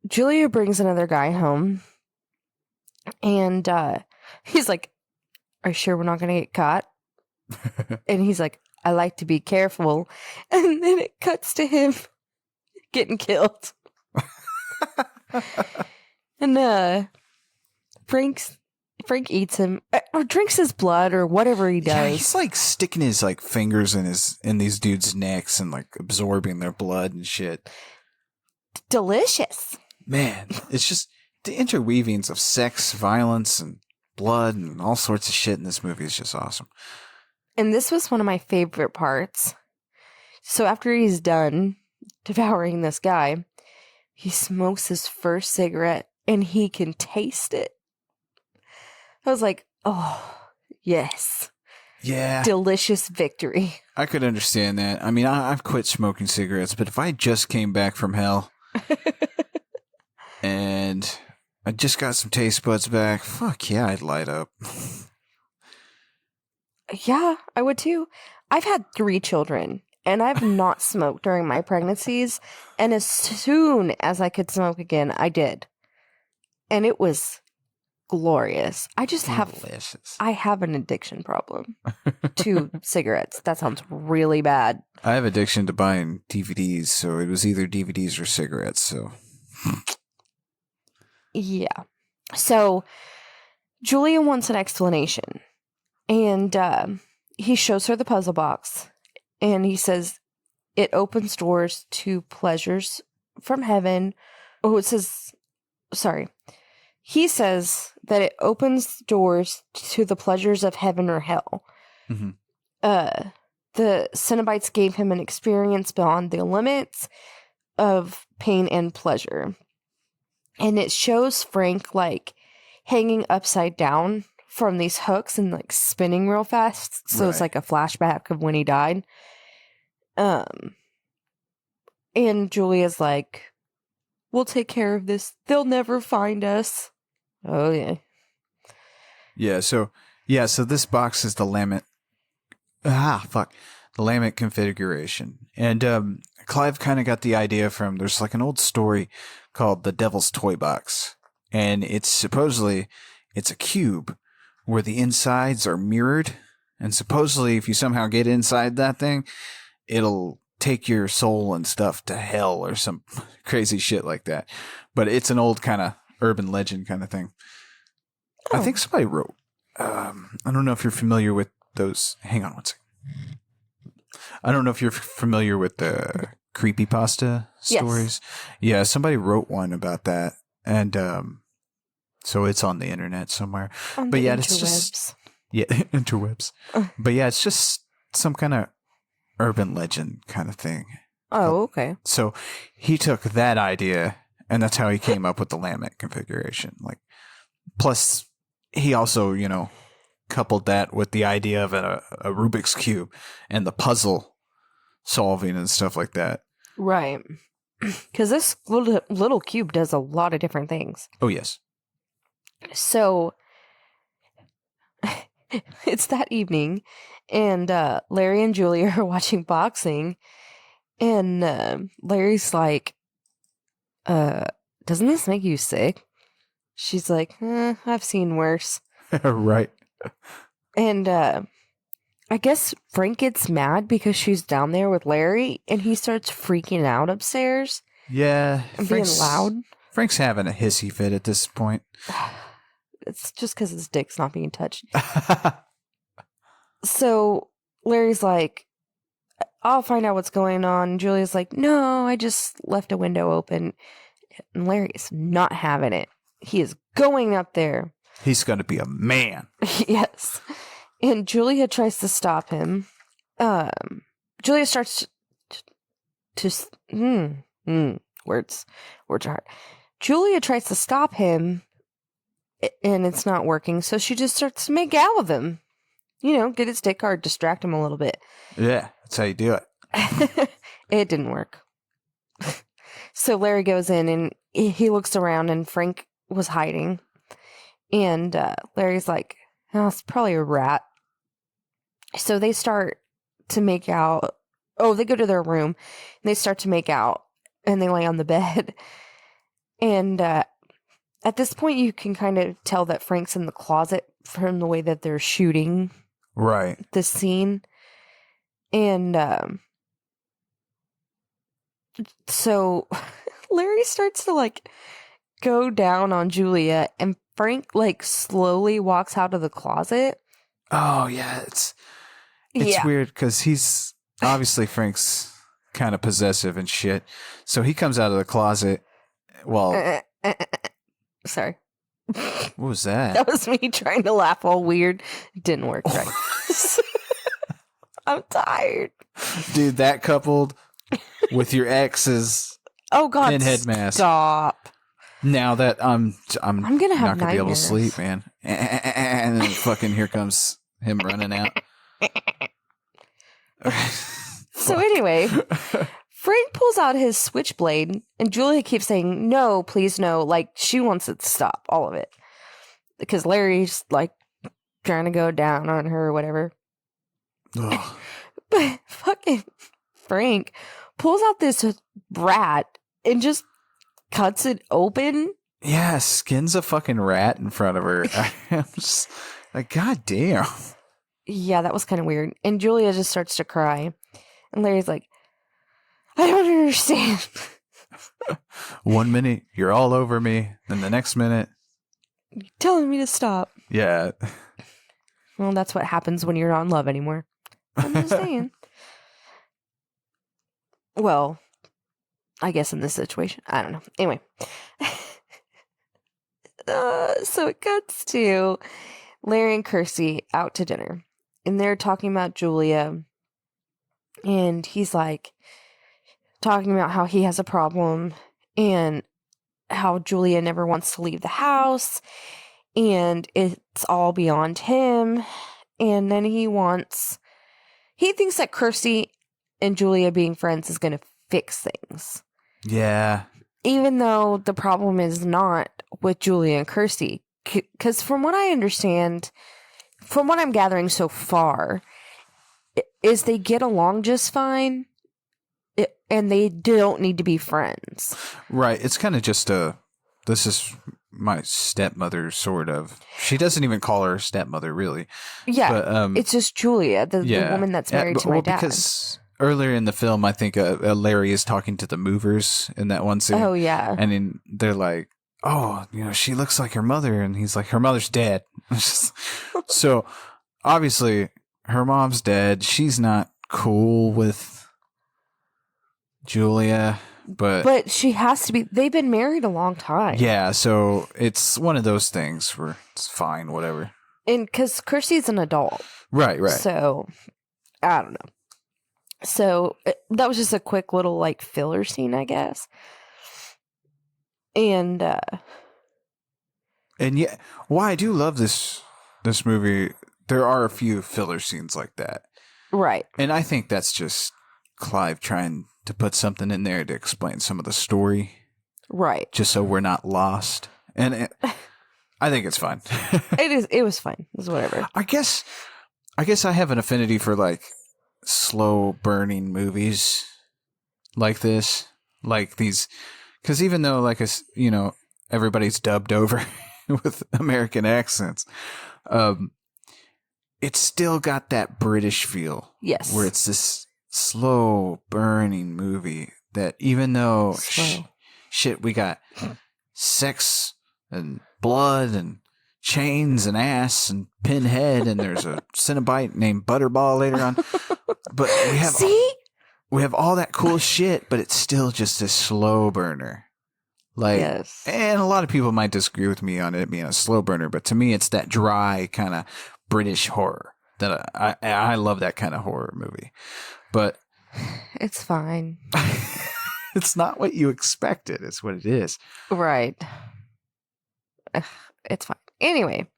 Julia brings another guy home. And he's like, are you sure we're not going to get caught? And he's like, I like to be careful. And then it cuts to him getting killed. And Frank eats him or drinks his blood or whatever he does. Yeah, he's like sticking his like fingers in these dudes' necks and like absorbing their blood and shit. Delicious. Man, it's just the interweavings of sex, violence, and blood and all sorts of shit in this movie is just awesome. And this was one of my favorite parts. So after he's done devouring this guy, he smokes his first cigarette and he can taste it. I was like, oh, yes. Yeah. Delicious victory. I could understand that. I mean, I've quit smoking cigarettes, but if I just came back from hell and I just got some taste buds back, fuck yeah, I'd light up. Yeah, I would too. I've had 3 children and I've not smoked during my pregnancies. And as soon as I could smoke again, I did. And it was glorious. I have an addiction problem to cigarettes. That sounds really bad. I have addiction to buying DVDs, so it was either DVDs or cigarettes, so. Yeah. So Julia wants an explanation. And he shows her the puzzle box. And he says it opens doors to pleasures from heaven. Oh, it says, sorry. He says that it opens doors to the pleasures of heaven or hell. Mm-hmm. The Cenobites gave him an experience beyond the limits of pain and pleasure. And it shows Frank like hanging upside down from these hooks and like spinning real fast. So It's like a flashback of when he died. And Julia's like, we'll take care of this. They'll never find us. Oh, yeah. Yeah, so this box is the Lamet. The Lamet configuration. And Clive kind of got the idea from, there's like an old story called The Devil's Toy Box. And it's a cube where the insides are mirrored. And supposedly if you somehow get inside that thing, it'll take your soul and stuff to hell or some crazy shit like that. But it's an old kind of urban legend kind of thing. Oh. I think somebody wrote, I don't know if you're familiar with those. Hang on one second. I don't know if you're familiar with the creepypasta stories. Yes. Yeah, somebody wrote one about that. And So it's on the internet somewhere. On But the yeah, it's just interwebs. yeah, interwebs. But yeah, it's just some kind of urban legend kind of thing. Oh, okay. So he took that idea, and that's how he came up with the laminate configuration. Like, plus he also, coupled that with the idea of a Rubik's Cube and the puzzle solving and stuff like that. Right. Because this little cube does a lot of different things. Oh, yes. So it's that evening, and Larry and Julia are watching boxing, and Larry's like, doesn't this make you sick? She's like, I've seen worse. Right. And I guess Frank gets mad because she's down there with Larry, and he starts freaking out upstairs. Yeah. And being loud. Frank's having a hissy fit at this point. It's just because his dick's not being touched. So Larry's like, I'll find out what's going on. Julia's like, no, I just left a window open. And Larry is not having it. He is going up there. He's going to be a man. Yes. And Julia tries to stop him. Julia starts to words are hard. Julia tries to stop him, and it's not working. So she just starts to make out with him. Get his dick hard, distract him a little bit. Yeah, that's how you do it. It didn't work. So Larry goes in, and he looks around, and Frank was hiding. And Larry's like, oh, it's probably a rat. So they start to make out. Oh, they go to their room, and they start to make out, and they lay on the bed. And at this point, you can kind of tell that Frank's in the closet from the way that they're shooting this scene. And so Larry starts to go down on Julia, and Frank slowly walks out of the closet. Oh yeah, it's weird because he's obviously Frank's kind of possessive and shit. So he comes out of the closet. Well, sorry, what was that? That was me trying to laugh all weird. It didn't work right. I'm tired, dude. That coupled with your ex's Pinhead mask. Stop. Now that I'm gonna have not gonna be able to nightmares. sleep, man. And then fucking here comes him running out. So anyway, Frank pulls out his switchblade, and Julia keeps saying, no, please no. She wants it to stop, all of it. Because Larry's trying to go down on her or whatever. Ugh. But fucking Frank pulls out this rat and just cuts it open. Yeah, skins a fucking rat in front of her. I'm just like, God damn. Yeah, that was kind of weird. And Julia just starts to cry. And Larry's like, I don't understand. 1 minute, you're all over me. Then the next minute, You're telling me to stop. yeah. Well, that's what happens when you're not in love anymore. I'm just saying. Well, I guess in this situation. I don't know. Anyway. So it cuts to Larry and Kirsty out to dinner. And they're talking about Julia. And he's talking about how he has a problem. And how Julia never wants to leave the house. And it's all beyond him. And then he thinks that Kirsty and Julia being friends is going to fix things. Yeah. Even though the problem is not with Julia and Kirsty. Because from what I understand, from what I'm gathering so far, is they get along just fine. And they don't need to be friends. Right. It's kind of just this is my stepmother, sort of. She doesn't even call her stepmother, really. Yeah. But, it's just Julia, the woman that's married to my dad. Because earlier in the film, I think Larry is talking to the movers in that one scene. Oh, yeah. And then they're like, oh, she looks like her mother. And he's like, her mother's dead. So, obviously, her mom's dead. She's not cool with Julia. But she has to be. They've been married a long time. Yeah, so it's one of those things where it's fine, whatever. And because Kirsty's an adult. Right. So, I don't know. So, that was just a quick little, like, filler scene, I guess. And yeah, I do love this movie. There are a few filler scenes like that. Right. And I think that's just Clive trying to put something in there to explain some of the story. Right. Just so we're not lost. And I think it's fine. It was fine. It's whatever. I guess I have an affinity for like slow burning movies like this. Like these, because even though everybody's dubbed over with American accents, it's still got that British feel. Yes. Where it's this slow burning movie that even though we got sex and blood and chains and ass and Pinhead and there's a Cenobite named Butterball later on, but we have all that cool shit, but it's still just a slow burner. Like, yes. And a lot of people might disagree with me on it being a slow burner, but to me, it's that dry kind of British horror that I love. That kind of horror movie, but it's fine. It's not what you expected. It's what it is. Right. It's fine. Anyway,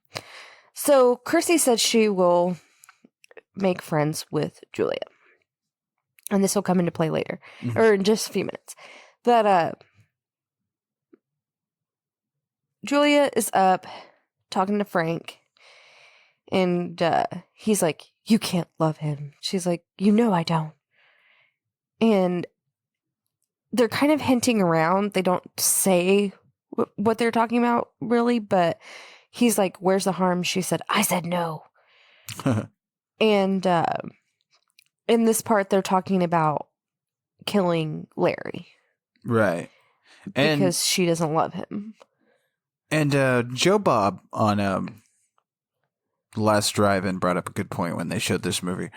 so Kirsty said she will make friends with Julia, and this will come into play later, or in just a few minutes. But Julia is up talking to Frank, and he's like, "You can't love him." She's like, "You know I don't." And they're kind of hinting around. They don't say what they're talking about, really, but he's like, "Where's the harm?" She said, "I said no." And in this part, they're talking about killing Larry. Right. Because she doesn't love him. And Joe Bob on Last Drive-In brought up a good point when they showed this movie.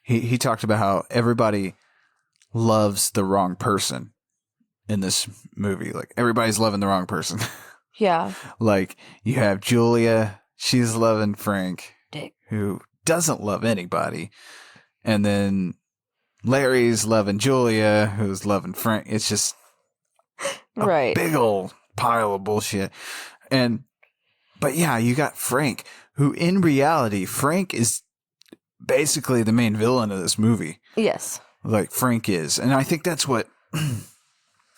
He talked about how everybody loves the wrong person in this movie. Like, everybody's loving the wrong person. Yeah. Like, you have Julia, she's loving Frank, Dick, who doesn't love anybody. And then Larry's loving Julia, who's loving Frank. It's just a big old pile of bullshit. But yeah, you got Frank, who in reality, Frank is basically the main villain of this movie. Yes. Like, Frank is. And I think that's what,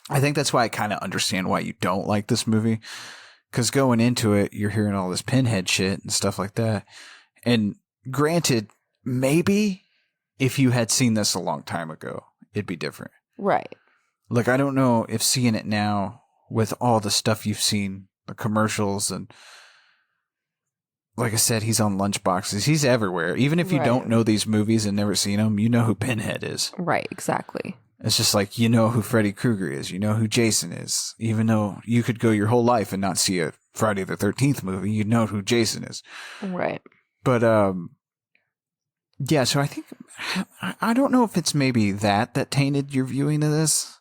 I think that's why I kind of understand why you don't like this movie. Because going into it, you're hearing all this Pinhead shit and stuff like that. And granted, maybe if you had seen this a long time ago, it'd be different. Right. Like, I don't know if seeing it now with all the stuff you've seen, the commercials, and like I said, he's on lunchboxes. He's everywhere. Even if you don't know these movies and never seen them, you know who Pinhead is. Right, exactly. It's just like, you know who Freddy Krueger is. You know who Jason is. Even though you could go your whole life and not see a Friday the 13th movie, you know who Jason is. Right. But, yeah, so I think, I don't know if it's maybe that tainted your viewing of this.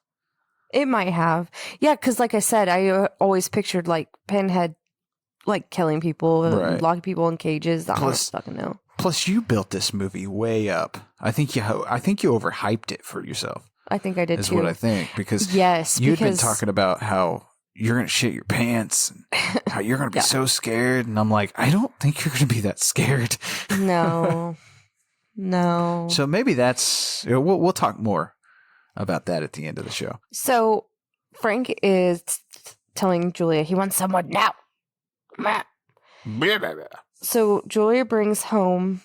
It might have. Yeah, because like I said, I always pictured like Pinhead like killing people, locking people in cages. I don't fucking know. Plus, you built this movie way up. I think you overhyped it for yourself. I think I did is too. What I think, because you'd been talking about how you're gonna shit your pants and how you're gonna be so scared, and I'm like, I don't think you're gonna be that scared. No. So maybe that's we'll talk more about that at the end of the show. So Frank is telling Julia he wants someone now. So Julia brings home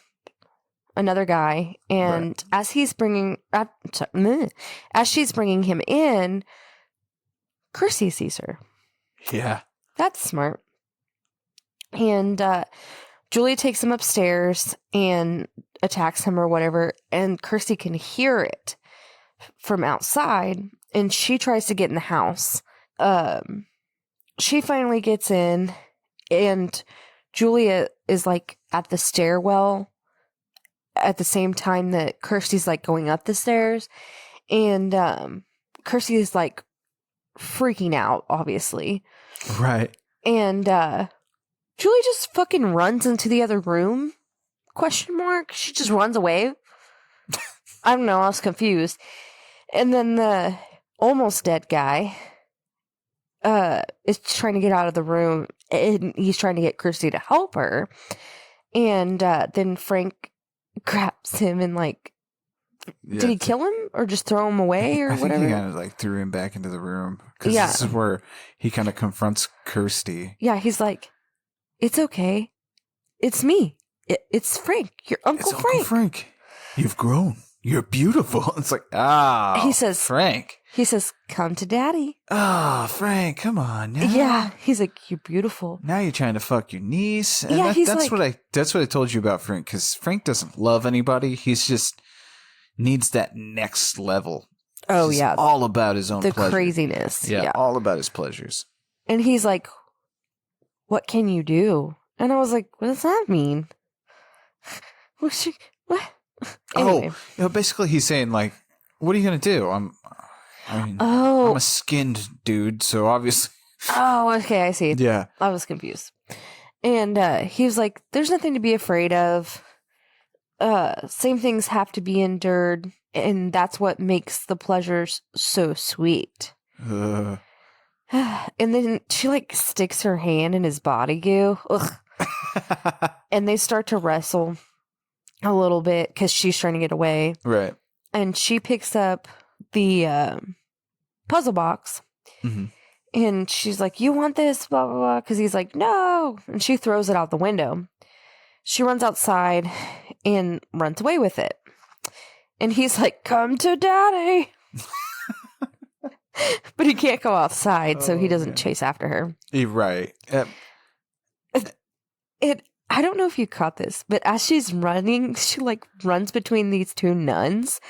another guy, and as she's bringing him in, Kirsty sees her. Yeah, that's smart. And Julia takes him upstairs and attacks him or whatever, and Kirsty can hear it from outside, and she tries to get in the house. She finally gets in, and Julia is like at the stairwell at the same time that Kirsty's like going up the stairs, and Kirsty is like freaking out, obviously. Right. And Julie just fucking runs into the other room? Question mark. She just runs away. I don't know. I was confused. And then the almost dead guy is trying to get out of the room, and he's trying to get Kirsty to help her. And then Frank grabs him and like, did he kill him or just throw him away or I think whatever? he kind of like threw him back into the room because Yeah. this is where he kind of confronts Kirsty. Yeah, he's like, it's okay. It's me. It's Frank. Your Uncle It's Frank. Uncle Frank. You've grown. You're beautiful. It's like, He says, Frank. He says, come to daddy. Frank, come on now. Yeah. He's like, you're beautiful. Now you're trying to fuck your niece. And Yeah, he's that's like- what I told you about Frank, because Frank doesn't love anybody. He's just needs that next level. Oh, He's yeah. all about his own The pleasure. craziness. Yeah, all about his pleasures. And he's like, what can you do? And I was like, what does that mean? What? Anyway. Basically he's saying like, what are you gonna do? I'm Oh. a skinned dude, so obviously. Oh, okay. I see. Yeah. I was confused. And he was like, there's nothing to be afraid of. Same things have to be endured. And that's what makes the pleasures so sweet. And then she like sticks her hand in his body goo. Ugh. And they start to wrestle a little bit because she's trying to get away. Right. And she picks up the puzzle box. Mm-hmm. And she's like, you want this? Blah, blah, blah. Because he's like, no. And she throws it out the window. She runs outside and runs away with it. And he's like, come to daddy. But he can't go outside, so he doesn't chase after her. You're right. I don't know if you caught this, but as she's running, she like runs between these two nuns.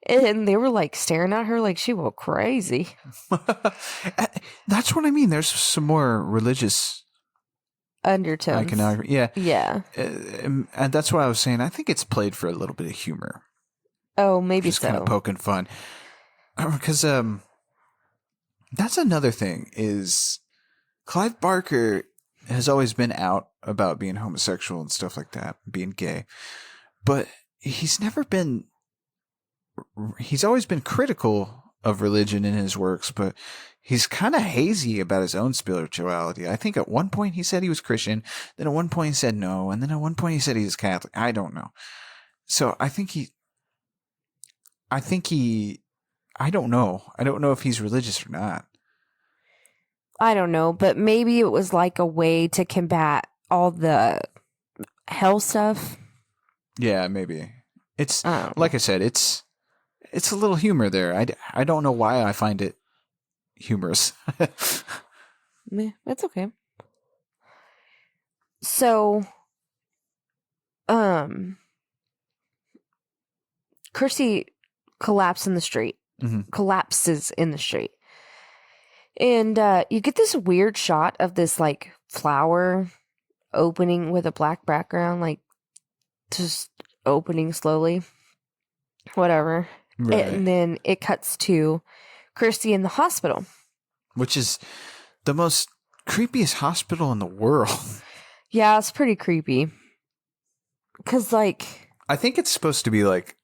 And they were like staring at her like she was crazy. That's what I mean. There's some more religious Undertones. iconography. Yeah. Yeah. And that's what I was saying. I think it's played for a little bit of humor. Oh, maybe Just so. kind of poking fun. Because that's another thing is Clive Barker has always been out about being homosexual and stuff like that, being gay. But he's always been critical of religion in his works, but he's kind of hazy about his own spirituality. I think at one point he said he was Christian, then at one point he said no, and then at one point he said he was Catholic. I don't know. So I don't know. I don't know if he's religious or not. I don't know, but maybe it was like a way to combat all the hell stuff. Yeah, maybe. It's I don't know. like I said, it's a little humor there. I don't know why I find it humorous. Meh, it's okay. So, Kirsty collapses in the street. And you get this weird shot of this like flower opening with a black background, like just opening slowly. Whatever. Right. And then it cuts to Kirsty in the hospital. Which is the most creepiest hospital in the world. Yeah, it's pretty creepy. Because, like... I think it's supposed to be like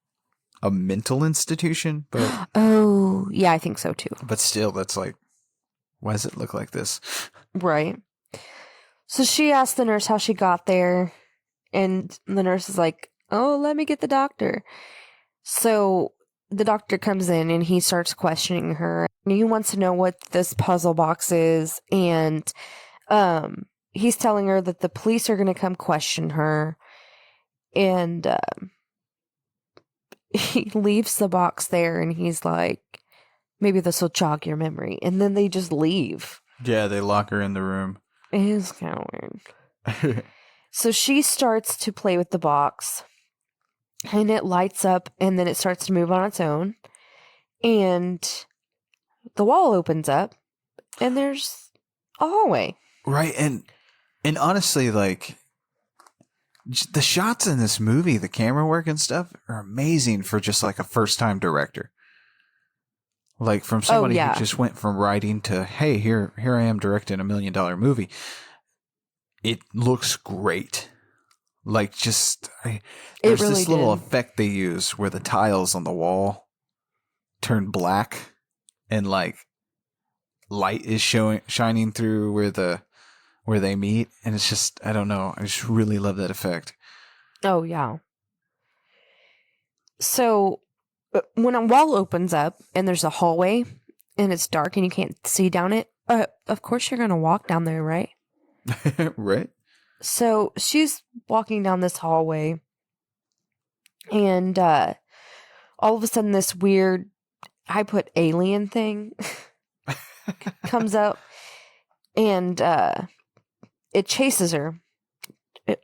a mental institution, but... Oh, yeah, I think so too. But still, that's like... Why does it look like this? Right. So she asked the nurse how she got there. And the nurse is like, oh, let me get the doctor. So the doctor comes in and he starts questioning her. And he wants to know what this puzzle box is. And he's telling her that the police are going to come question her. And he leaves the box there and he's like, maybe this will jog your memory. And then they just leave. Yeah, they lock her in the room. It is kind of weird. So she starts to play with the box. And it lights up and then it starts to move on its own. And the wall opens up and there's a hallway. Right, and honestly, like, the shots in this movie, the camera work and stuff, are amazing for just like a first-time director. Like from somebody yeah. who just went from writing to, hey, here I am directing $1 million movie. It looks great. Like there's really this little did. effect they use where the tiles on the wall turn black and like light is shining through where they meet, and it's just, I don't know, I just really love that effect. Oh, yeah. So when a wall opens up and there's a hallway and it's dark and you can't see down it, of course you're going to walk down there, right? Right? So she's walking down this hallway and all of a sudden this weird, I put alien thing comes up and it chases her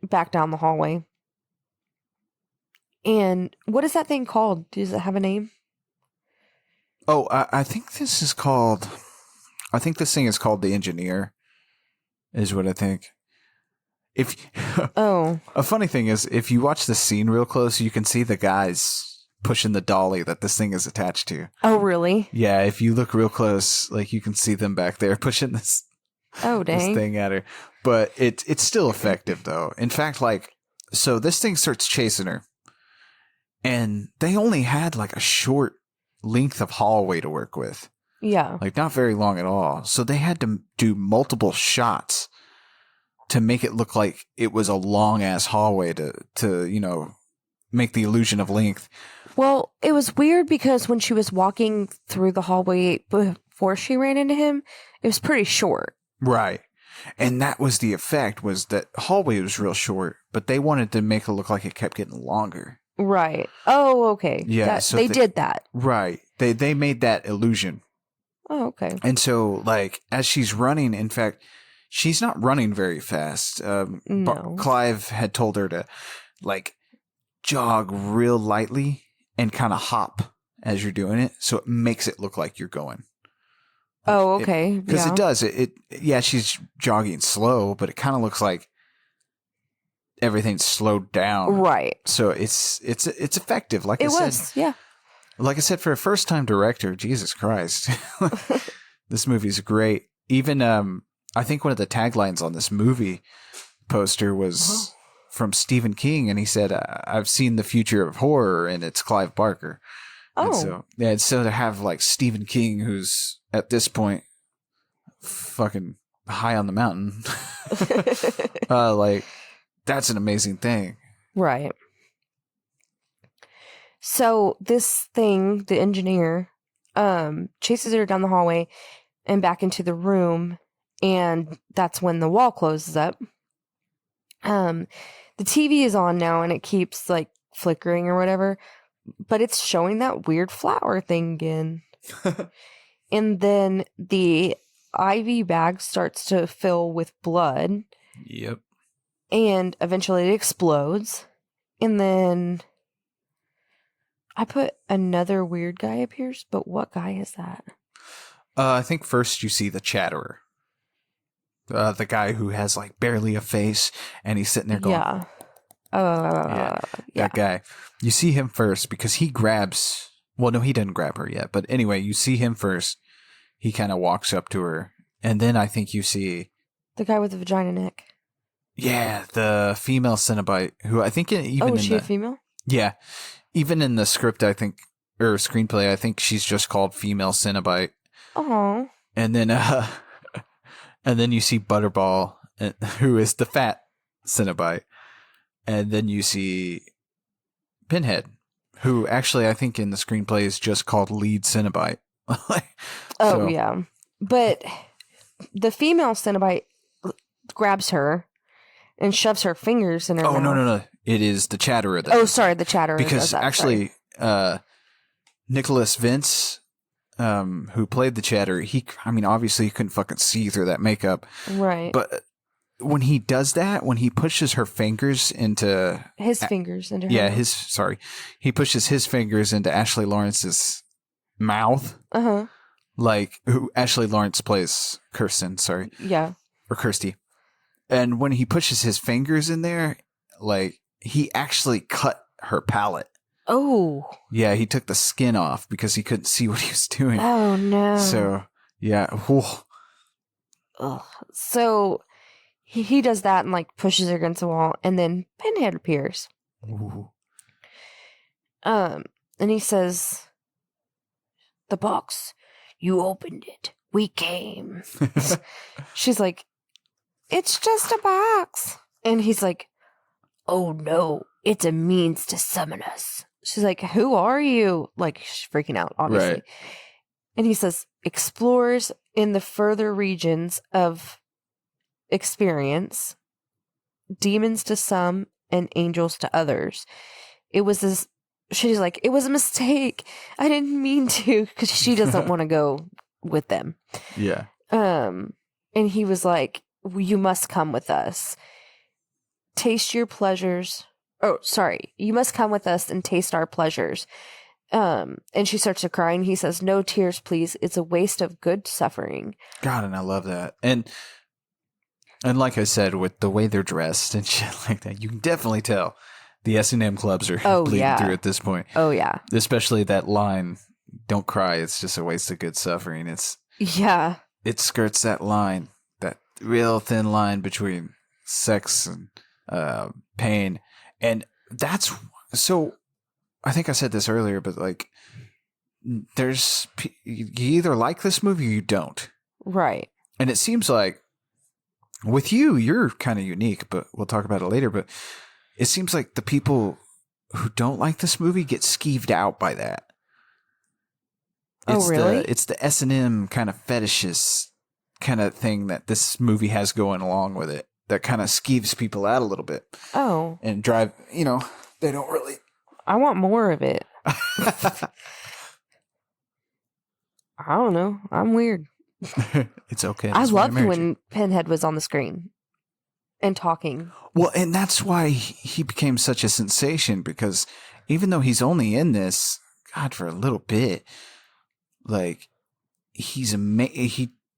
back down the hallway. And what is that thing called? Does it have a name? Oh, I think this thing is called the Engineer, is what I think. A funny thing is, if you watch the scene real close, you can see the guys pushing the dolly that this thing is attached to. Oh, really? Yeah, if you look real close, like you can see them back there pushing this thing at her. But it's still effective though. In fact, like, so this thing starts chasing her, and they only had like a short length of hallway to work with. Yeah. Like not very long at all. So they had to do multiple shots to make it look like it was a long ass hallway to make the illusion of length. Well, it was weird because when she was walking through the hallway before she ran into him, it was pretty short. Right. And that was the effect, was that hallway was real short, but they wanted to make it look like it kept getting longer. Right. Oh, okay. Yeah. So they did that. Right. They made that illusion. Oh, okay. And so, like, as she's running, in fact, she's not running very fast. No. Clive had told her to, like, jog real lightly and kind of hop as you're doing it, so it makes it look like you're going. Oh, okay. Because it does. Yeah, she's jogging slow, but it kind of looks like everything's slowed down. Right. So it's effective. Like I said, yeah. Like I said, for a first time director, Jesus Christ, this movie's great. Even I think one of the taglines on this movie poster was from Stephen King, and he said, "I've seen the future of horror, and it's Clive Barker." Oh, And so to have like Stephen King, who's at this point fucking high on the mountain, like that's an amazing thing. Right. So this thing, the engineer, chases her down the hallway and back into the room, and that's when the wall closes up. The TV is on now, and it keeps like flickering or whatever, but it's showing that weird flower thing again. And then the IV bag starts to fill with blood. Yep. And eventually it explodes. And then I put another weird guy appears, but what guy is that? I think first you see the Chatterer. The guy who has like barely a face, and he's sitting there going, yeah. That guy. You see him first because he grabs, well, no, he didn't grab her yet, but anyway, you see him first. He kind of walks up to her, and then I think you see The guy with the vagina neck. yeah, the female Cenobite, who I think even is she a female? Yeah, even in the script, I think, or screenplay, I think she's just called female Cenobite. Oh. And then you see Butterball, who is the fat Cenobite. And then you see Pinhead, who actually I think in the screenplay is just called lead Cenobite. Yeah. But the female Cenobite grabs her and shoves her fingers in her mouth. No. It is the Chatterer. The Chatterer. Because actually, Nicholas Vince, who played the Chatterer, obviously he couldn't fucking see through that makeup. Right. But when he does that, when he pushes her fingers into... His fingers into her mouth. He pushes his fingers into Ashley Lawrence's mouth. Uh-huh. Like, who Ashley Lawrence plays Kirsten, sorry. Yeah. Or Kirsty. And when he pushes his fingers in there, like, he actually cut her palate. Oh. Yeah, he took the skin off because he couldn't see what he was doing. Oh, no. So, yeah. Whew. Ugh. So he does that and like pushes her against the wall, and then Pinhead appears. Ooh. And he says, "The box, you opened it. We came." She's like, "It's just a box." And he's like, "Oh no, it's a means to summon us." She's like, "Who are you?" Like, she's freaking out, obviously. Right. And he says, "Explorers in the further regions of experience, demons to some and angels to others." It was this, she's like, "It was a mistake. I didn't mean to," because she doesn't want to go with them. Yeah. And he was like, "You must come with us. Taste your pleasures." Oh, sorry. "You must come with us and taste our pleasures." And she starts to cry, and he says, "No tears, please. It's a waste of good suffering." God, and I love that. And like I said, with the way they're dressed and shit like that, you can definitely tell the S&M clubs are bleeding through at this point. Oh, yeah. Especially that line, "Don't cry, it's just a waste of good suffering." Yeah. It skirts that line, that real thin line between sex and pain. And that's, so I think I said this earlier, but like, you either like this movie or you don't. Right. And it seems like with you, you're kind of unique, but we'll talk about it later. But it seems like the people who don't like this movie get skeeved out by that. Oh, really? It's the S&M kind of fetishes kind of thing that this movie has going along with it that kind of skeeves people out a little bit. Oh. And drive, they don't really. I want more of it. I don't know. I'm weird. It's okay. I That's why loved married when you. Pinhead was on the screen and talking. Well, and that's why he became such a sensation, because even though he's only in this, God, for a little bit, like, he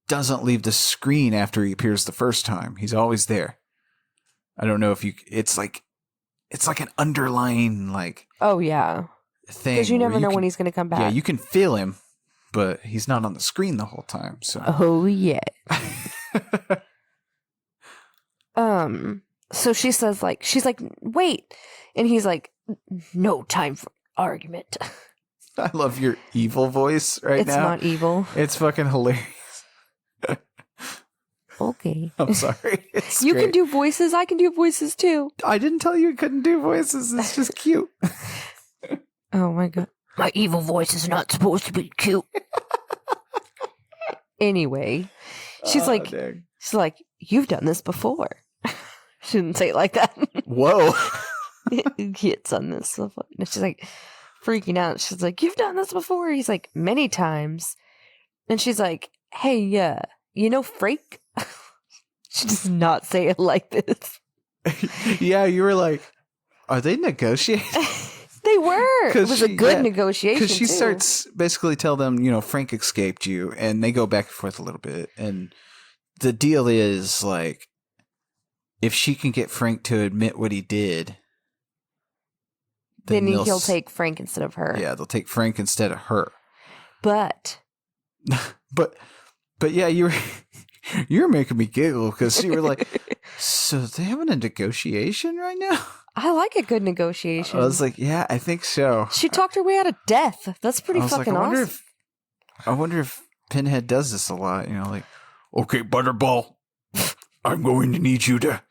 doesn't leave the screen after he appears the first time. He's always there. I don't know if it's like an underlying, like, Oh, yeah. thing. Because you where never know can- when he's going to come back. Yeah, you can feel him, but he's not on the screen the whole time. So. Oh, yeah. So she's like, "Wait." And he's like, "No time for argument." I love your evil voice right It's now. not evil. It's fucking hilarious. Okay. I'm sorry. It's You great. can do voices. I can do voices too. I didn't tell you couldn't do voices. It's just cute. Oh my God. My evil voice is not supposed to be cute. Anyway, she's like, dang. "You've done this before." She didn't say it like that. Whoa. Kids on this stuff. And she's like freaking out. She's like, "You've done this before." He's like, "Many times." And she's like, "Hey, Frank?" She does not say it like this. Yeah, you were like, are they negotiating? They were. It was a good negotiation. Because she too. starts basically tell them, Frank escaped you, and they go back and forth a little bit. And the deal is, like, if she can get Frank to admit what he did, then they'll he'll take Frank instead of her. Yeah, they'll take Frank instead of her. But yeah, you're making me giggle because you were like, so they having a negotiation right now? I like a good negotiation. I was like, yeah, I think so. She talked her way out of death. That's pretty I was fucking like, awesome. I wonder if Pinhead does this a lot. Like, okay, Butterball, I'm going to need you to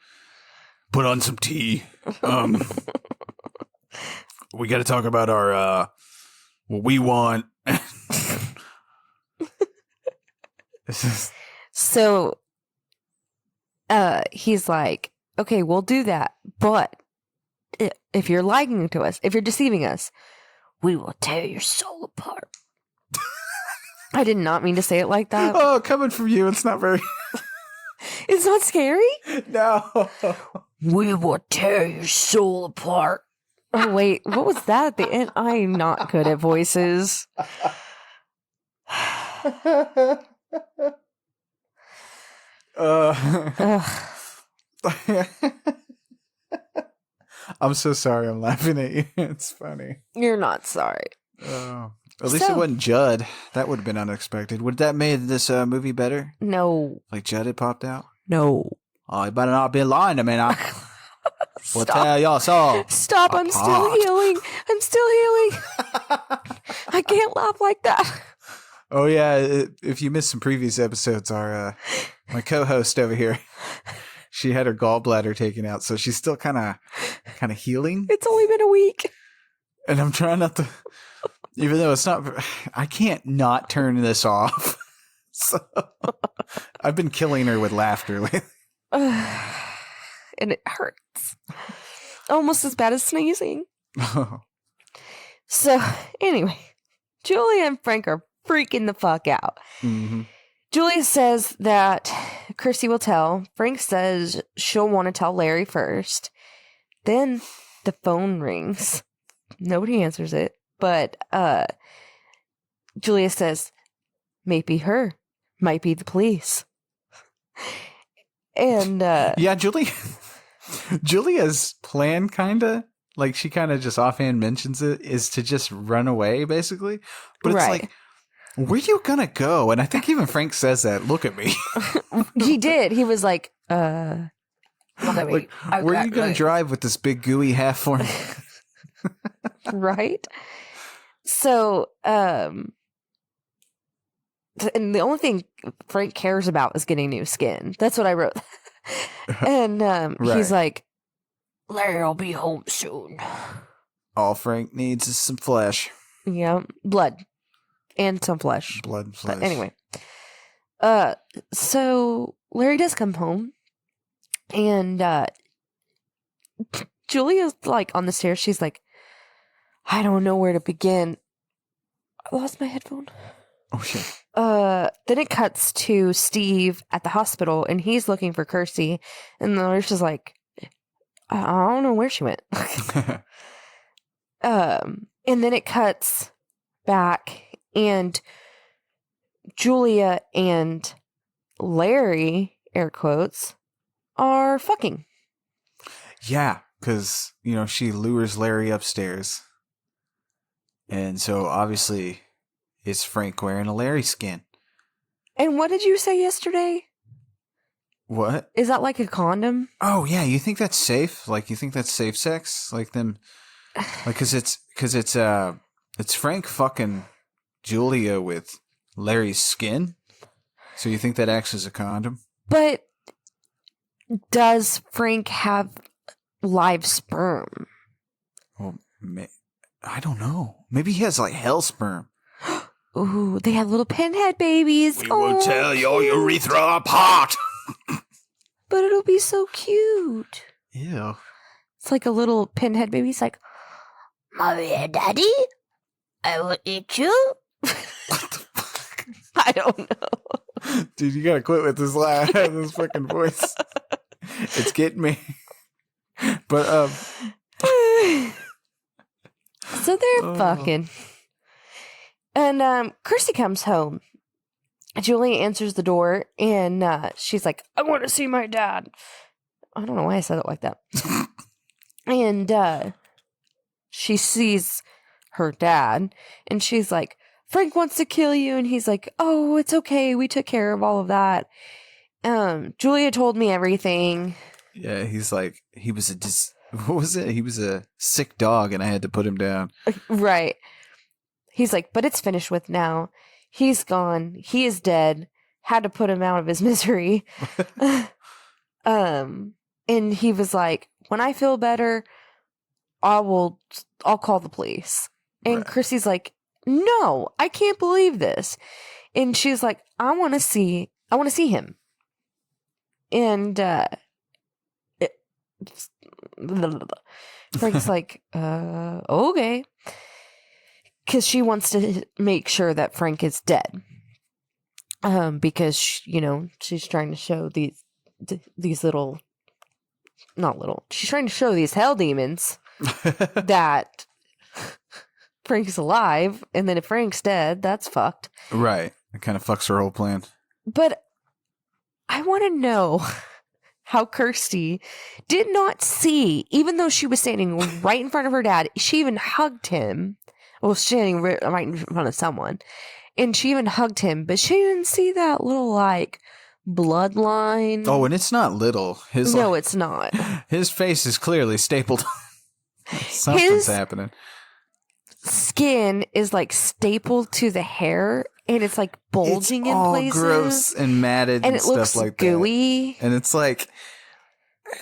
put on some tea. We got to talk about our what we want. So, he's like, "Okay, we'll do that, but if you're lying to us, if you're deceiving us, we will tear your soul apart." I did not mean to say it like that. Oh, coming from you, it's not very. It's not scary. No. "We will tear your soul apart." Oh wait, what was that at the end? I'm not good at voices. Ugh. I'm so sorry. I'm laughing at you. It's funny. You're not sorry. Oh. At least it wasn't Judd. That would have been unexpected. Would that made this movie better? No. Like Judd had popped out? No. Oh, you better not be lying to me now. We'll tell y'all so. Stop. I'm still healing. I'm still healing. I can't laugh like that. Oh, yeah. If you missed some previous episodes, my co-host over here, she had her gallbladder taken out, so she's still kind of healing. It's only been a week. And I'm trying not to, even though it's not, I can't not turn this off. So I've been killing her with laughter lately. And it hurts. Almost as bad as sneezing. So, anyway, Julia and Frank are freaking the fuck out. Mm-hmm. Julia says that Kirsty will tell. Frank says she'll want to tell Larry first. Then the phone rings. Nobody answers it. But Julia says, might be her. Might be the police. And yeah, Julia's plan kind of, like she kind of just offhand mentions it, is to just run away, basically. But it's like, where you gonna go? And I think even Frank says that. Look at me. He did. He was like, look at me. Like, where are you gonna drive with this big gooey half form? Right? So, and the only thing Frank cares about is getting new skin. That's what I wrote. And he's like, Larry will be home soon. All Frank needs is some flesh. Yeah, blood. And some flesh. Blood and flesh. But anyway. So Larry does come home. And Julia's like on the stairs. She's like, I don't know where to begin. I lost my headphone. Oh, shit. Then it cuts to Steve at the hospital, and he's looking for Kirsty, and the nurse is like, I don't know where she went. And then it cuts back, and Julia and Larry, air quotes, are fucking. Yeah, because, she lures Larry upstairs. And so, obviously, it's Frank wearing a Larry skin. And what did you say yesterday? What? Is that like a condom? Oh, yeah. You think that's safe? Like, you think that's safe sex? Like them, like, cause it's Frank fucking Julia with Larry's skin. So you think that acts as a condom? But does Frank have live sperm? Well, I don't know. Maybe he has like hell sperm. Ooh, they have little pinhead babies. We will tear your urethra apart. But it'll be so cute. Ew. It's like a little pinhead baby. It's like, Mommy and Daddy, I will eat you. What the fuck? I don't know. Dude, you gotta quit with this laugh, this fucking voice. It's getting me. But so they're fucking. And Kirsty comes home. Julie answers the door, and she's like, I want to see my dad. I don't know why I said it like that. And she sees her dad, and she's like, Frank wants to kill you. And he's like, oh, it's okay. We took care of all of that. Julia told me everything. Yeah, he's like, he was what was it? He was a sick dog, and I had to put him down. Right. He's like, but it's finished with now. He's gone. He is dead. Had to put him out of his misery. And he was like, when I feel better, I'll call the police. And Right. Chrissy's like, no, I can't believe this. And she's like, I want to see him. And Frank's like, okay. Because she wants to make sure that Frank is dead. Because, she's trying to show these little, not little, she's trying to show these hell demons that Frank's alive. And then if Frank's dead, that's fucked. Right. It kind of fucks her whole plan. But I want to know how Kirsty did not see, even though she was standing right in front of her dad, she even hugged him. Well, standing right in front of someone. And she even hugged him, but she didn't see that little, like, bloodline. Oh, and it's not little. No, it's not. His face is clearly stapled. Something's happening. Skin is, like, stapled to the hair, and it's, like, bulging it's in all places. Gross and matted and it stuff looks like gooey. that. And it's like,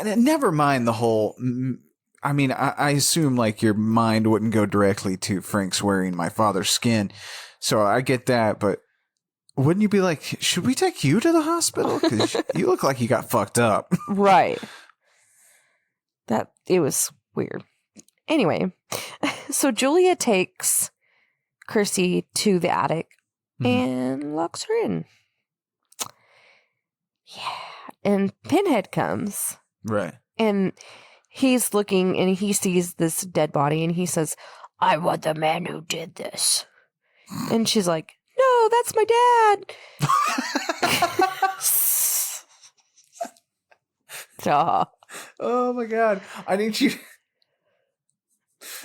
never mind the whole. I mean, I assume like your mind wouldn't go directly to Frank's wearing my father's skin, so I get that. But wouldn't you be like, should we take you to the hospital? Because you look like you got fucked up. Right. It was weird. Anyway, so Julia takes Kirsty to the attic and locks her in. Yeah. And Pinhead comes. Right. And he's looking and he sees this dead body and he says, I want the man who did this. And she's like, no, that's my dad. Stop. Oh my God. I need you.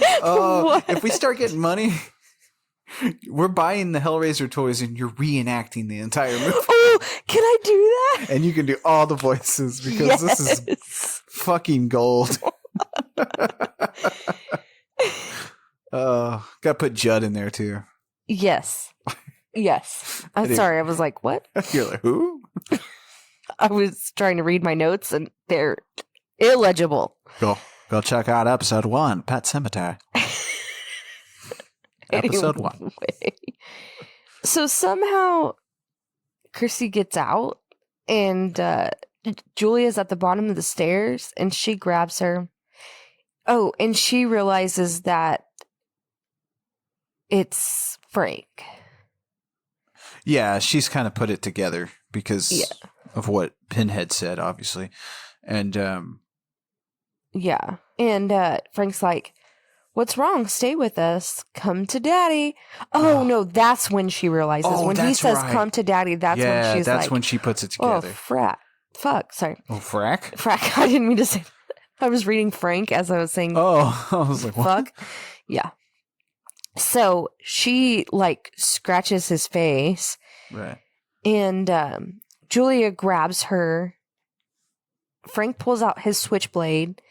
If we start getting money, we're buying the Hellraiser toys and you're reenacting the entire movie. Oh, can I do that? And you can do all the voices because this is fucking gold. Gotta put Judd in there too. Yes. Yes. I'm sorry. I was like, what? You're like, who? I was trying to read my notes and they're illegible. Go check out episode 1, Pet Cemetery. Episode 1. So somehow Kirsty gets out and Julia's at the bottom of the stairs and she grabs her. Oh, and she realizes that it's Frank. Yeah, she's kind of put it together because of what Pinhead said, obviously. And yeah. And Frank's like, what's wrong? Stay with us. Come to daddy. Oh, no, that's when she realizes. When he says come to daddy, that's when she's that's like, when she puts it together. Oh, fuck, sorry. Oh, frack? Frack. I didn't mean to say that. I was reading Frank as I was saying. Oh, I was like, what? Fuck. Yeah. So she like scratches his face. Right. And Julia grabs her. Frank pulls out his switchblade.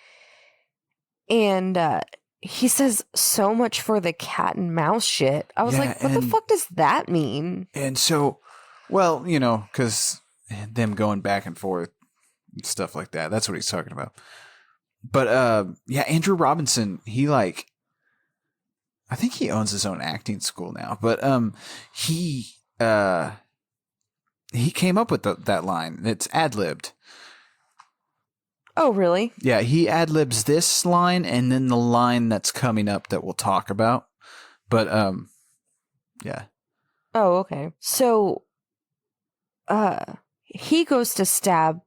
And he says, so much for the cat and mouse shit. I was like, what the fuck does that mean? And so, well, you know, because them going back and forth and stuff like that. That's what he's talking about. But, yeah, Andrew Robinson, he like, I think he owns his own acting school now. But he came up with that line. It's ad-libbed. Oh, really? Yeah, he ad-libs this line and then the line that's coming up that we'll talk about. But, yeah. Oh, okay. So, he goes to stab,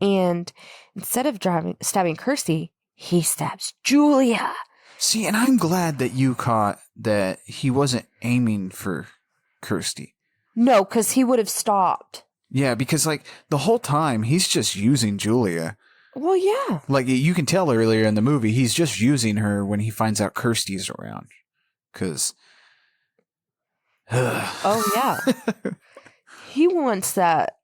and instead of stabbing Kirsty, he stabs Julia. See, and I'm glad that you caught that he wasn't aiming for Kirsty. No, because he would have stopped. Yeah, because, like, the whole time, he's just using Julia. Well, yeah. Like, you can tell earlier in the movie, he's just using her when he finds out Kirsty's around. Because... oh, yeah. He wants that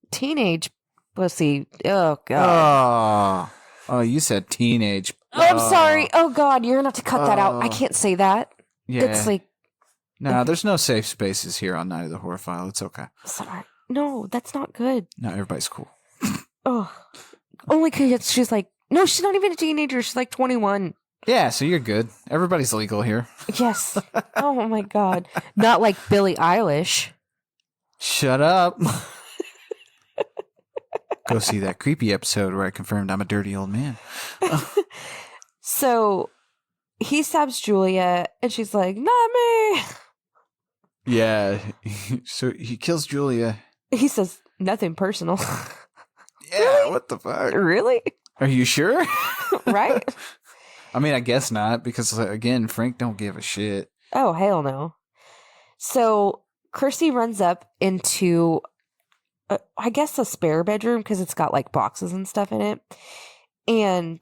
teenage pussy. Oh, God. Oh, you said teenage. Oh, I'm sorry. Oh, God, you're going to have to cut that out. I can't say that. Yeah. It's like... No, there's no safe spaces here on Night of the Horror File. It's okay. Sorry. No, that's not good. No, everybody's cool. Oh. Only because she's like... No, she's not even a teenager. She's like 21. Yeah, so you're good. Everybody's legal here. Yes. Oh, my God. Not like Billie Eilish. Shut up. Go see that creepy episode where I confirmed I'm a dirty old man. So he stabs Julia, and she's like, not me. Yeah. So he kills Julia. He says, nothing personal. Yeah, what the fuck? Really? Are you sure? Right? I mean, I guess not, because, again, Frank don't give a shit. Oh, hell no. So Kirsty runs up into I guess, a spare bedroom because it's got like boxes and stuff in it. And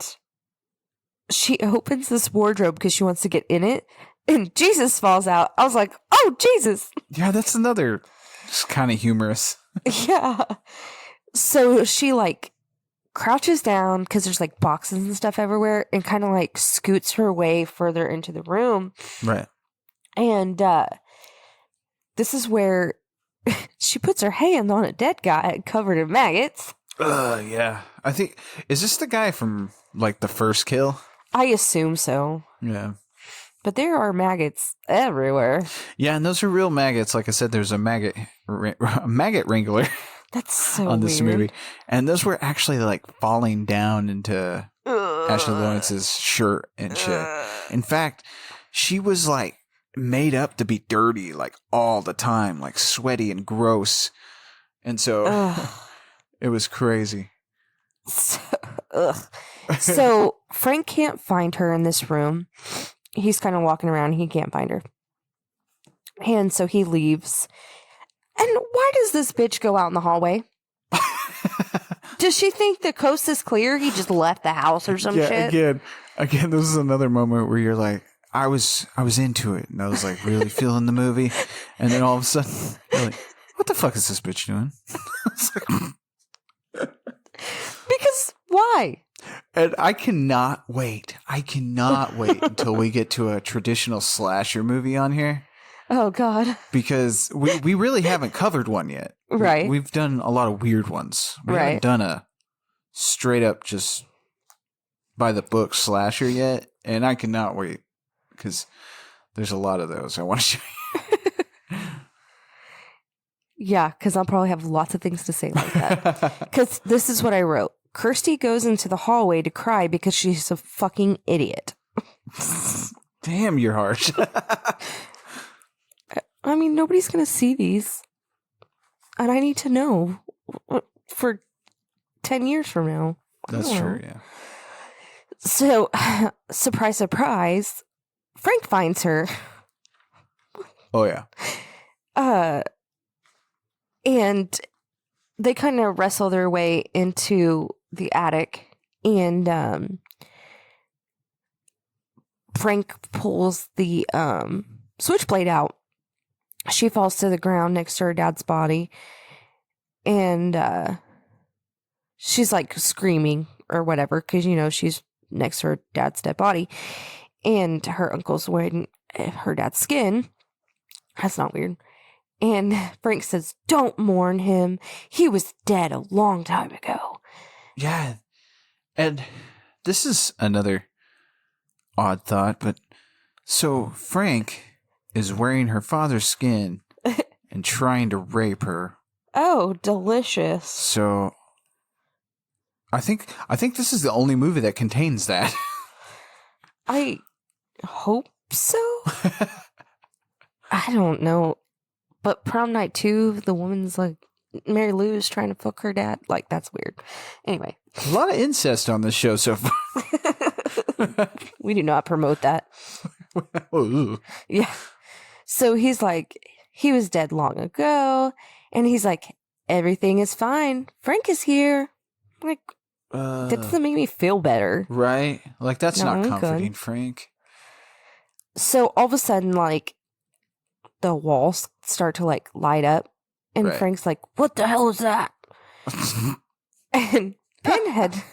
she opens this wardrobe because she wants to get in it. And Jesus falls out. I was like, oh, Jesus. Yeah, that's another just kind of humorous. Yeah. So she like crouches down because there's like boxes and stuff everywhere and kind of like scoots her way further into the room. Right. And this is where she puts her hand on a dead guy covered in maggots. Yeah. I think, is this the guy from like the first kill? I assume so. Yeah. But there are maggots everywhere. Yeah, and those are real maggots. Like I said, there's a maggot wrangler That's so on this weird. movie. And those were actually like falling down into Ashley Lawrence's shirt and shit. In fact, she was like made up to be dirty like all the time, like sweaty and gross. And so it was crazy. So Frank can't find her in this room. He's kind of walking around. He can't find her. And so he leaves. And why does this bitch go out in the hallway? Does she think the coast is clear? He just left the house or some shit? Again, this is another moment where you're like, I was into it, and I was like really feeling the movie, and then all of a sudden, you're like, what the fuck is this bitch doing? Because why? And I cannot wait. Until we get to a traditional slasher movie on here, Oh, God. because we really haven't covered one yet. Right. We've done a lot of weird ones. We haven't Right. done a straight up just by the book slasher yet, and I cannot wait because there's a lot of those I want to show you. Yeah, because I'll probably have lots of things to say like that. Because this is what I wrote. Kirsty goes into the hallway to cry because she's a fucking idiot. Damn, you're harsh. I mean, nobody's going to see these. And I need to know for 10 years from now. That's true, yeah. So, surprise, surprise, Frank finds her. Oh, yeah. And they kind of wrestle their way into the attic. And Frank pulls the switchblade out. She falls to the ground next to her dad's body. And she's like screaming or whatever because, you know, she's next to her dad's dead body. And her uncle's wearing her dad's skin. That's not weird. And Frank says, don't mourn him. He was dead a long time ago. Yeah. And this is another odd thought, but so Frank is wearing her father's skin and trying to rape her. Oh, delicious. So I think this is the only movie that contains that. I hope so. I don't know. But prom night 2, the woman's like, Mary Lou's trying to fuck her dad. Like, that's weird. Anyway. A lot of incest on this show so far. We do not promote that. Ooh. Yeah. So he's like, he was dead long ago. And he's like, everything is fine. Frank is here. Like, that doesn't make me feel better. Right? Like, that's No, not I'm good. comforting, Frank. So all of a sudden, like, the walls start to like light up. And Right. Frank's like, what the hell is that? And Pinhead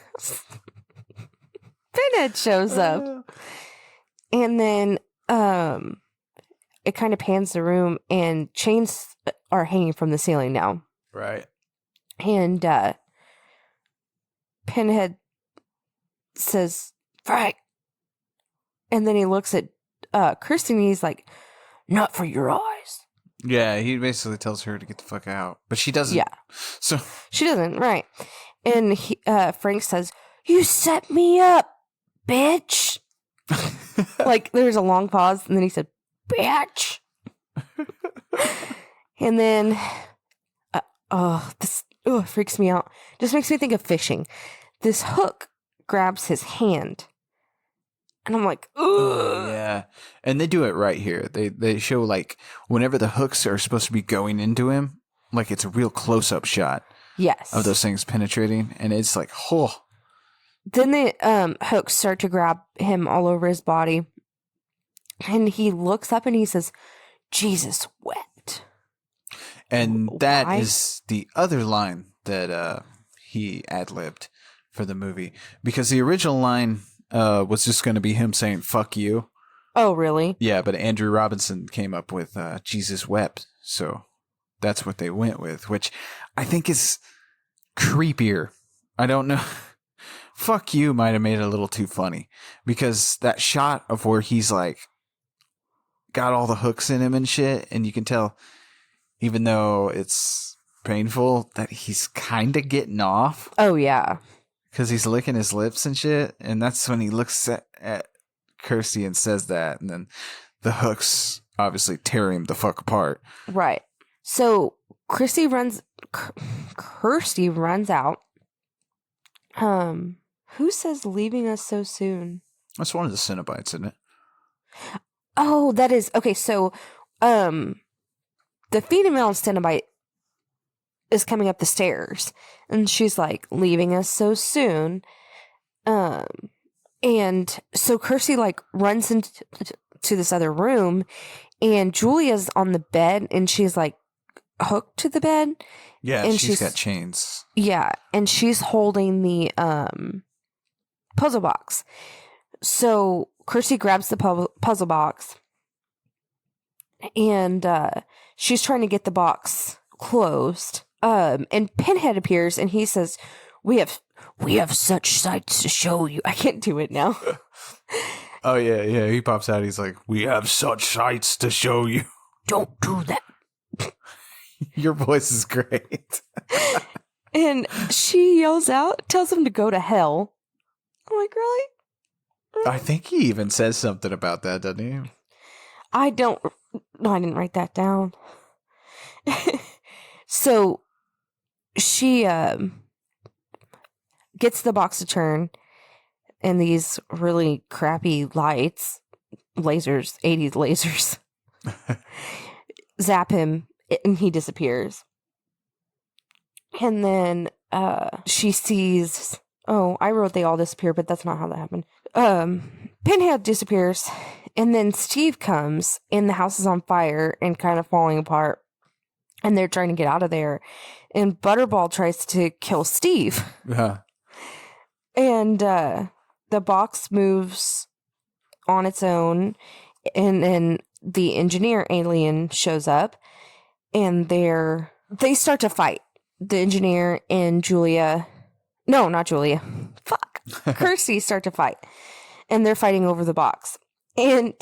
shows up. And then it kind of pans the room and chains are hanging from the ceiling now. Right. And Pinhead says, Frank. And then he looks at Kirsten and he's like, not for your eyes. Yeah, he basically tells her to get the fuck out. But she doesn't. Yeah. So She doesn't, right. And Frank says, you set me up, bitch. Like, there's a long pause, and then he said, bitch. And then, this freaks me out. Just makes me think of fishing. This hook grabs his hand. And I'm like, ugh. yeah. And they do it right here. They show like whenever the hooks are supposed to be going into him, like it's a real close-up shot Yes. of those things penetrating, and it's like, oh. Then the hooks start to grab him all over his body, and he looks up and he says, "Jesus wept." And that Why? is the other line that he ad-libbed for the movie, because the original line was just going to be him saying "fuck you." Oh, really? Yeah, but Andrew Robinson came up with Jesus wept, so that's what they went with, which I think is creepier. I don't know. Fuck you might have made it a little too funny, because that shot of where he's like got all the hooks in him and shit, and you can tell, even though it's painful, that he's kind of getting off Oh, yeah. because he's licking his lips and shit, and that's when he looks at Kirsty and says that, and then the hooks obviously tear him the fuck apart. Right. So Kirsty runs out. Who says leaving us so soon? That's one of the Cenobites, isn't it? Oh, that is okay. So, the female Cenobite is coming up the stairs, and she's like, "Leaving us so soon." And so Kirsty like runs into this other room, and Julia's on the bed, and she's like hooked to the bed. Yeah, and she's got chains. Yeah, and she's holding the puzzle box. So Kirsty grabs the puzzle box, and she's trying to get the box closed. And Pinhead appears, and he says, "We have such sights to show you." I can't do it now. Oh yeah, he pops out. He's like, "We have such sights to show you." Don't do that. Your voice is great. And she yells out, tells him to go to hell. I'm like, really? I think he even says something about that, doesn't he? I didn't write that down. So she gets the box to turn, and these really crappy lasers, 80s lasers, zap him, and he disappears. And then she sees... Oh, I wrote they all disappear, but that's not how that happened. Pinhead disappears, and then Steve comes, and the house is on fire and kind of falling apart, and they're trying to get out of there. And Butterball tries to kill Steve. Yeah. And the box moves on its own, and then the engineer alien shows up, and they start to fight. The engineer and Julia... No, not Julia. Fuck. Kirsty start to fight. And they're fighting over the box. And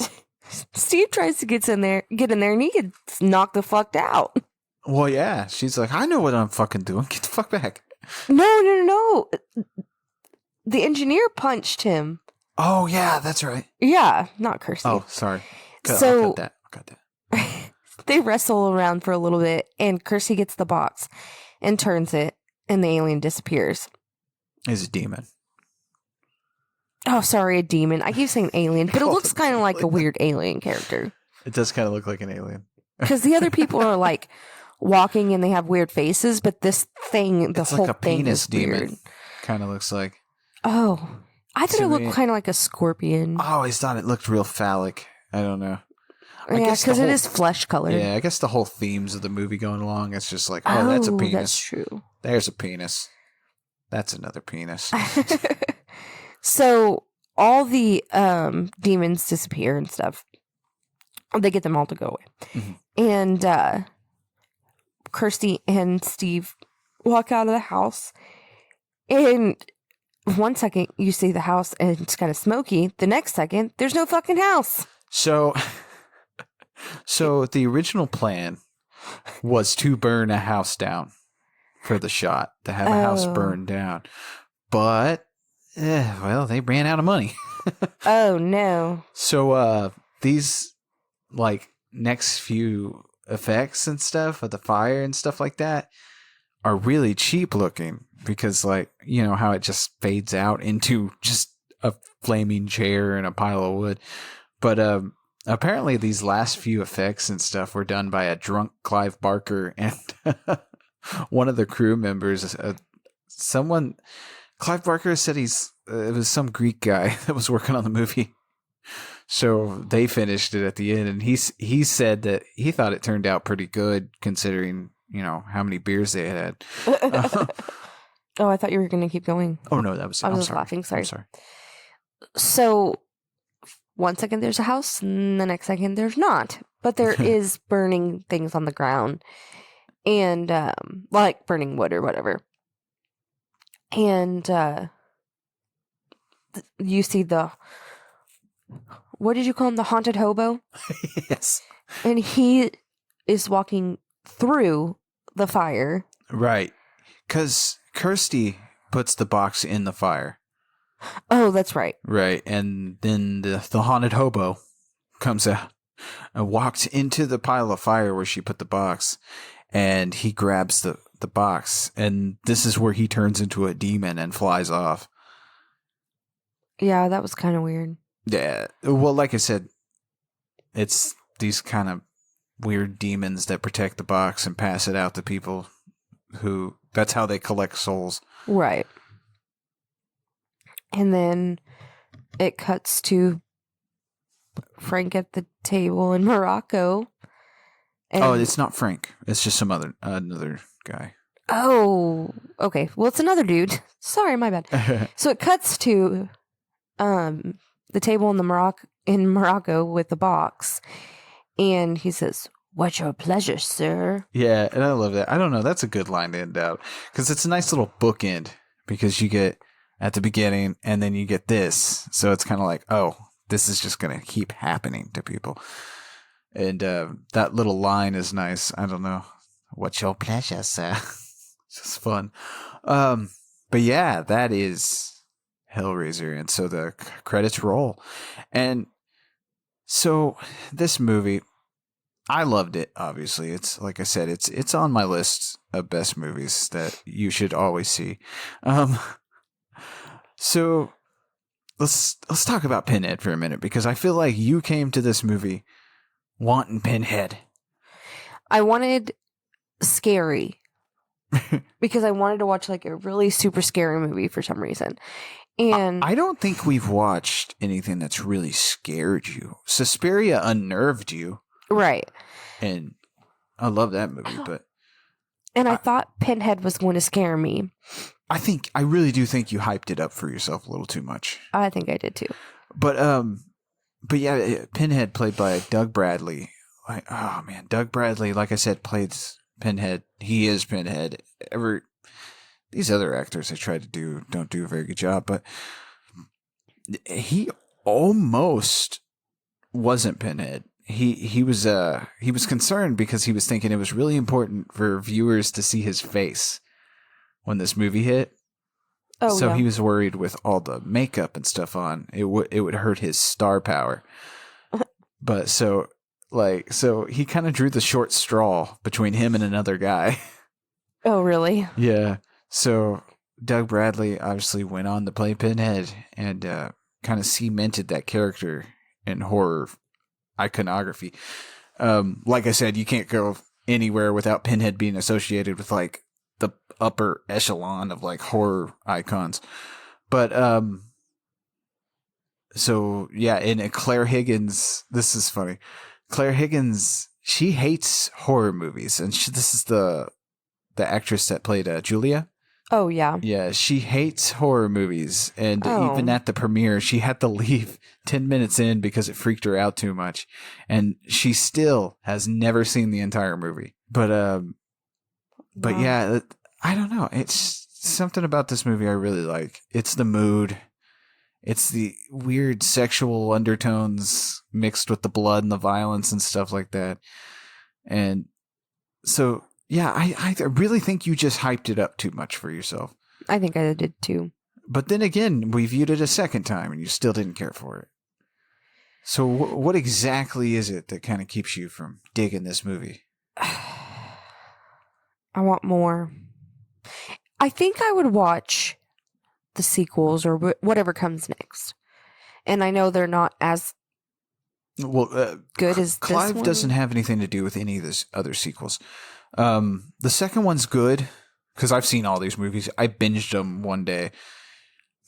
Steve tries to get in there, and he gets knocked the fuck out. Well, yeah. She's like, "I know what I'm fucking doing. Get the fuck back." No. The engineer punched him. Oh, yeah, that's right. Yeah, not Kirsty. Oh, sorry. So- I'll cut that. They wrestle around for a little bit, and Kirsty gets the box and turns it, and the alien disappears. He's a demon. Oh, sorry, a demon. I keep saying alien, but it looks kind of like a weird alien character. It does kind of look like an alien. Because the other people are like walking and they have weird faces, but this thing, the It's whole like a thing penis is demon. weird. Kind of looks like. Oh, I thought To it looked me- kind of like a scorpion. I always thought it looked real phallic. I don't know. I Yeah, guess the because it whole- is flesh colored. Yeah, I guess the whole themes of the movie going along, it's just like, oh, that's a penis. That's true. There's a penis. That's another penis. So all the demons disappear and stuff. They get them all to go away. Mhm. And Kirsty and Steve walk out of the house. And one second you see the house and it's kind of smoky. The next second, there's no fucking house. So the original plan was to burn a house down for the shot, to have a house Oh. burned down. But, well, they ran out of money. Oh, no. So these, like, next few effects and stuff of the fire and stuff like that are really cheap looking, because, like, you know how it just fades out into just a flaming chair and a pile of wood. But apparently these last few effects and stuff were done by a drunk Clive Barker and one of the crew members. Clive Barker said it was some Greek guy that was working on the movie. So they finished it at the end, and he said that he thought it turned out pretty good considering, how many beers they had. Oh, I thought you were going to keep going. Oh no, that was. I was I'm just sorry. laughing. Sorry. I'm sorry. So, one second there's a house, and the next second there's not. But there is burning things on the ground, and like burning wood or whatever. And you see what did you call him? The haunted hobo? Yes. And he is walking through the fire. Right. Because Kirsty puts the box in the fire. Oh, that's right. Right. And then the haunted hobo comes out and walks into the pile of fire where she put the box. And he grabs the box. And this is where he turns into a demon and flies off. Yeah, that was kind of weird. Yeah. Well, like I said, it's these kind of weird demons that protect the box and pass it out to people who, that's how they collect souls. Right. And then it cuts to Frank at the table in Morocco. And it's not Frank. It's just another guy. Oh, okay. Well, it's another dude. Sorry, my bad. So it cuts to the table in Morocco with the box, and he says, "What's your pleasure, sir?" Yeah, and I love that. I don't know. That's a good line to end out because it's a nice little bookend because you get at the beginning and then you get this. So it's kind of like, oh, this is just going to keep happening to people. And that little line is nice. I don't know. What's your pleasure, sir? It's just fun. But yeah, that is Hellraiser. And so the credits roll. And so this movie, I loved it, obviously. It's like I said, it's on my list of best movies that you should always see. So let's talk about Pinhead for a minute because I feel like you came to this movie wanting Pinhead. I wanted scary because I wanted to watch like a really super scary movie for some reason. And I don't think we've watched anything that's really scared you. Suspiria unnerved you. Right. And I love that movie, but I thought Pinhead was going to scare me. I really do think you hyped it up for yourself a little too much. I think I did too. But yeah, Pinhead played by Doug Bradley. Like, oh man, Doug Bradley, like I said, played Pinhead. He is Pinhead. These other actors they try to don't do a very good job, but he almost wasn't Pinhead. He was concerned because he was thinking it was really important for viewers to see his face when this movie hit. Oh, so yeah. he was worried with all the makeup and stuff on, it would hurt his star power. But so he kind of drew the short straw between him and another guy. Oh, really? Yeah. So Doug Bradley obviously went on to play Pinhead and kind of cemented that character in horror iconography. Like I said, you can't go anywhere without Pinhead being associated with like the upper echelon of like horror icons. But so yeah, and Clare Higgins, this is funny. Clare Higgins, she hates horror movies, and this is the actress that played Julia. Oh, yeah. Yeah, she hates horror movies, and even at the premiere, she had to leave 10 minutes in because it freaked her out too much, and she still has never seen the entire movie. But yeah, I don't know. It's something about this movie I really like. It's the mood. It's the weird sexual undertones mixed with the blood and the violence and stuff like that. And so, yeah, I really think you just hyped it up too much for yourself. I think I did too. But then again, we viewed it a second time and you still didn't care for it. So what exactly is it that kind of keeps you from digging this movie? I want more. I think I would watch the sequels or whatever comes next. And I know they're not as Well, good as Clive this one? doesn't have anything to do with any of those other sequels. The second one's good because I've seen all these movies. I binged them one day.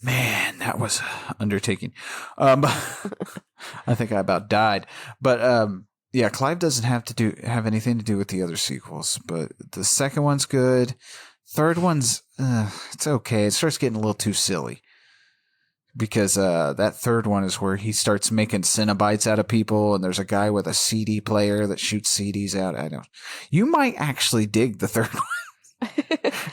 Man, that was an undertaking. I think I about died. But yeah, Clive doesn't have anything to do with the other sequels. But the second one's good. Third one's it's okay. It starts getting a little too silly. Because that third one is where he starts making Cenobites out of people, and there's a guy with a CD player that shoots CDs out. I don't. You might actually dig the third one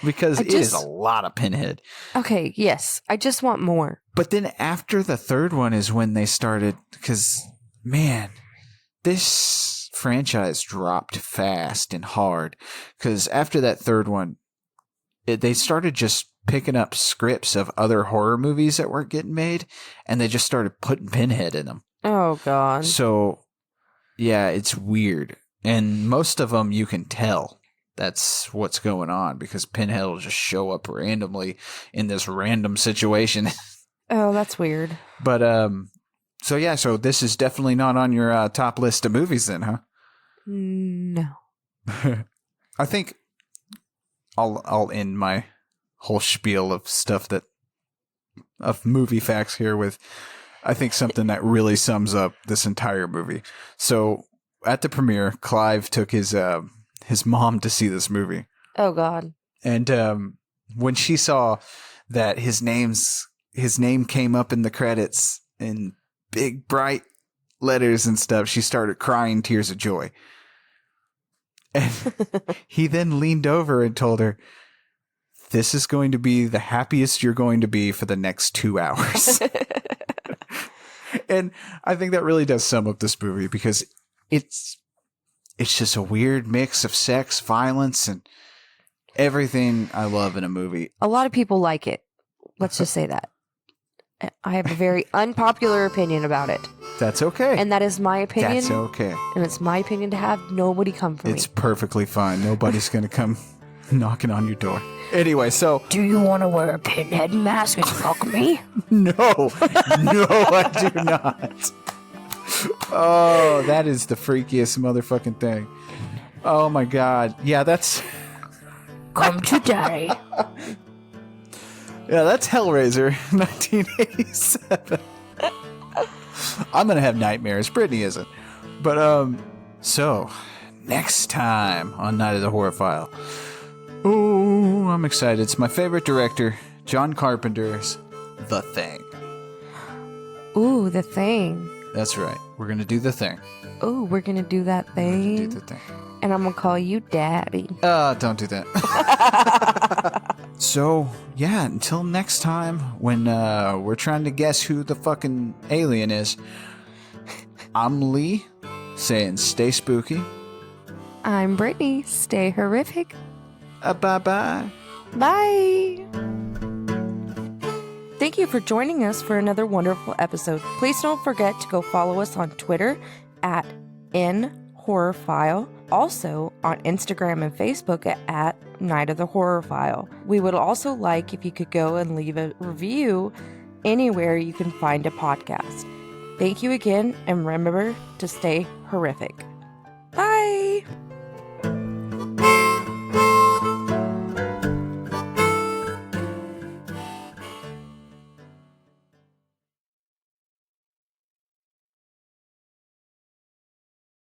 because it is a lot of Pinhead. Okay, yes, I just want more. But then after the third one is when they started, because man, this franchise dropped fast and hard. Because after that third one, they started just picking up scripts of other horror movies that weren't getting made, and they just started putting Pinhead in them. Oh, God. So, yeah, it's weird. And most of them you can tell that's what's going on because Pinhead will just show up randomly in this random situation. Oh, that's weird. But, so yeah, so this is definitely not on your top list of movies then, huh? No. I think I'll end my whole spiel of stuff of movie facts here with, I think, something that really sums up this entire movie. So at the premiere, Clive took his mom to see this movie. Oh, God. And when she saw that his name came up in the credits in big bright letters and stuff, she started crying tears of joy. And he then leaned over and told her, "This is going to be the happiest you're going to be for the next 2 hours." And I think that really does sum up this movie because it's just a weird mix of sex, violence, and everything I love in a movie. A lot of people like it. Let's just say that. I have a very unpopular opinion about it. That's okay. And that is my opinion. That's okay. And it's my opinion to have nobody come for me. It's perfectly fine. Nobody's going to come knocking on your door. Anyway, so... Do you want to wear a Pinhead mask and fuck me? No. No, I do not. Oh, that is the freakiest motherfucking thing. Oh, my God. Yeah, that's... Come to daddy. Yeah, that's Hellraiser, 1987. I'm going to have nightmares. Brittany isn't. But, so, next time on Night of the Horror File. Oh, I'm excited. It's my favorite director, John Carpenter's The Thing. Ooh, The Thing. That's right. We're going to do The Thing. Ooh, we're going to do that We're thing. gonna do The Thing. And I'm going to call you Daddy. Don't do that. So, yeah, until next time when we're trying to guess who the fucking alien is, I'm Leigh, saying stay spooky. I'm Brittany. Stay horrific. Bye-bye. Bye. Thank you for joining us for another wonderful episode. Please don't forget to go follow us on Twitter at NHorrorFile. Also on Instagram and Facebook at Night of the Horror File. We would also like if you could go and leave a review anywhere you can find a podcast. Thank you again, and remember to stay horrific.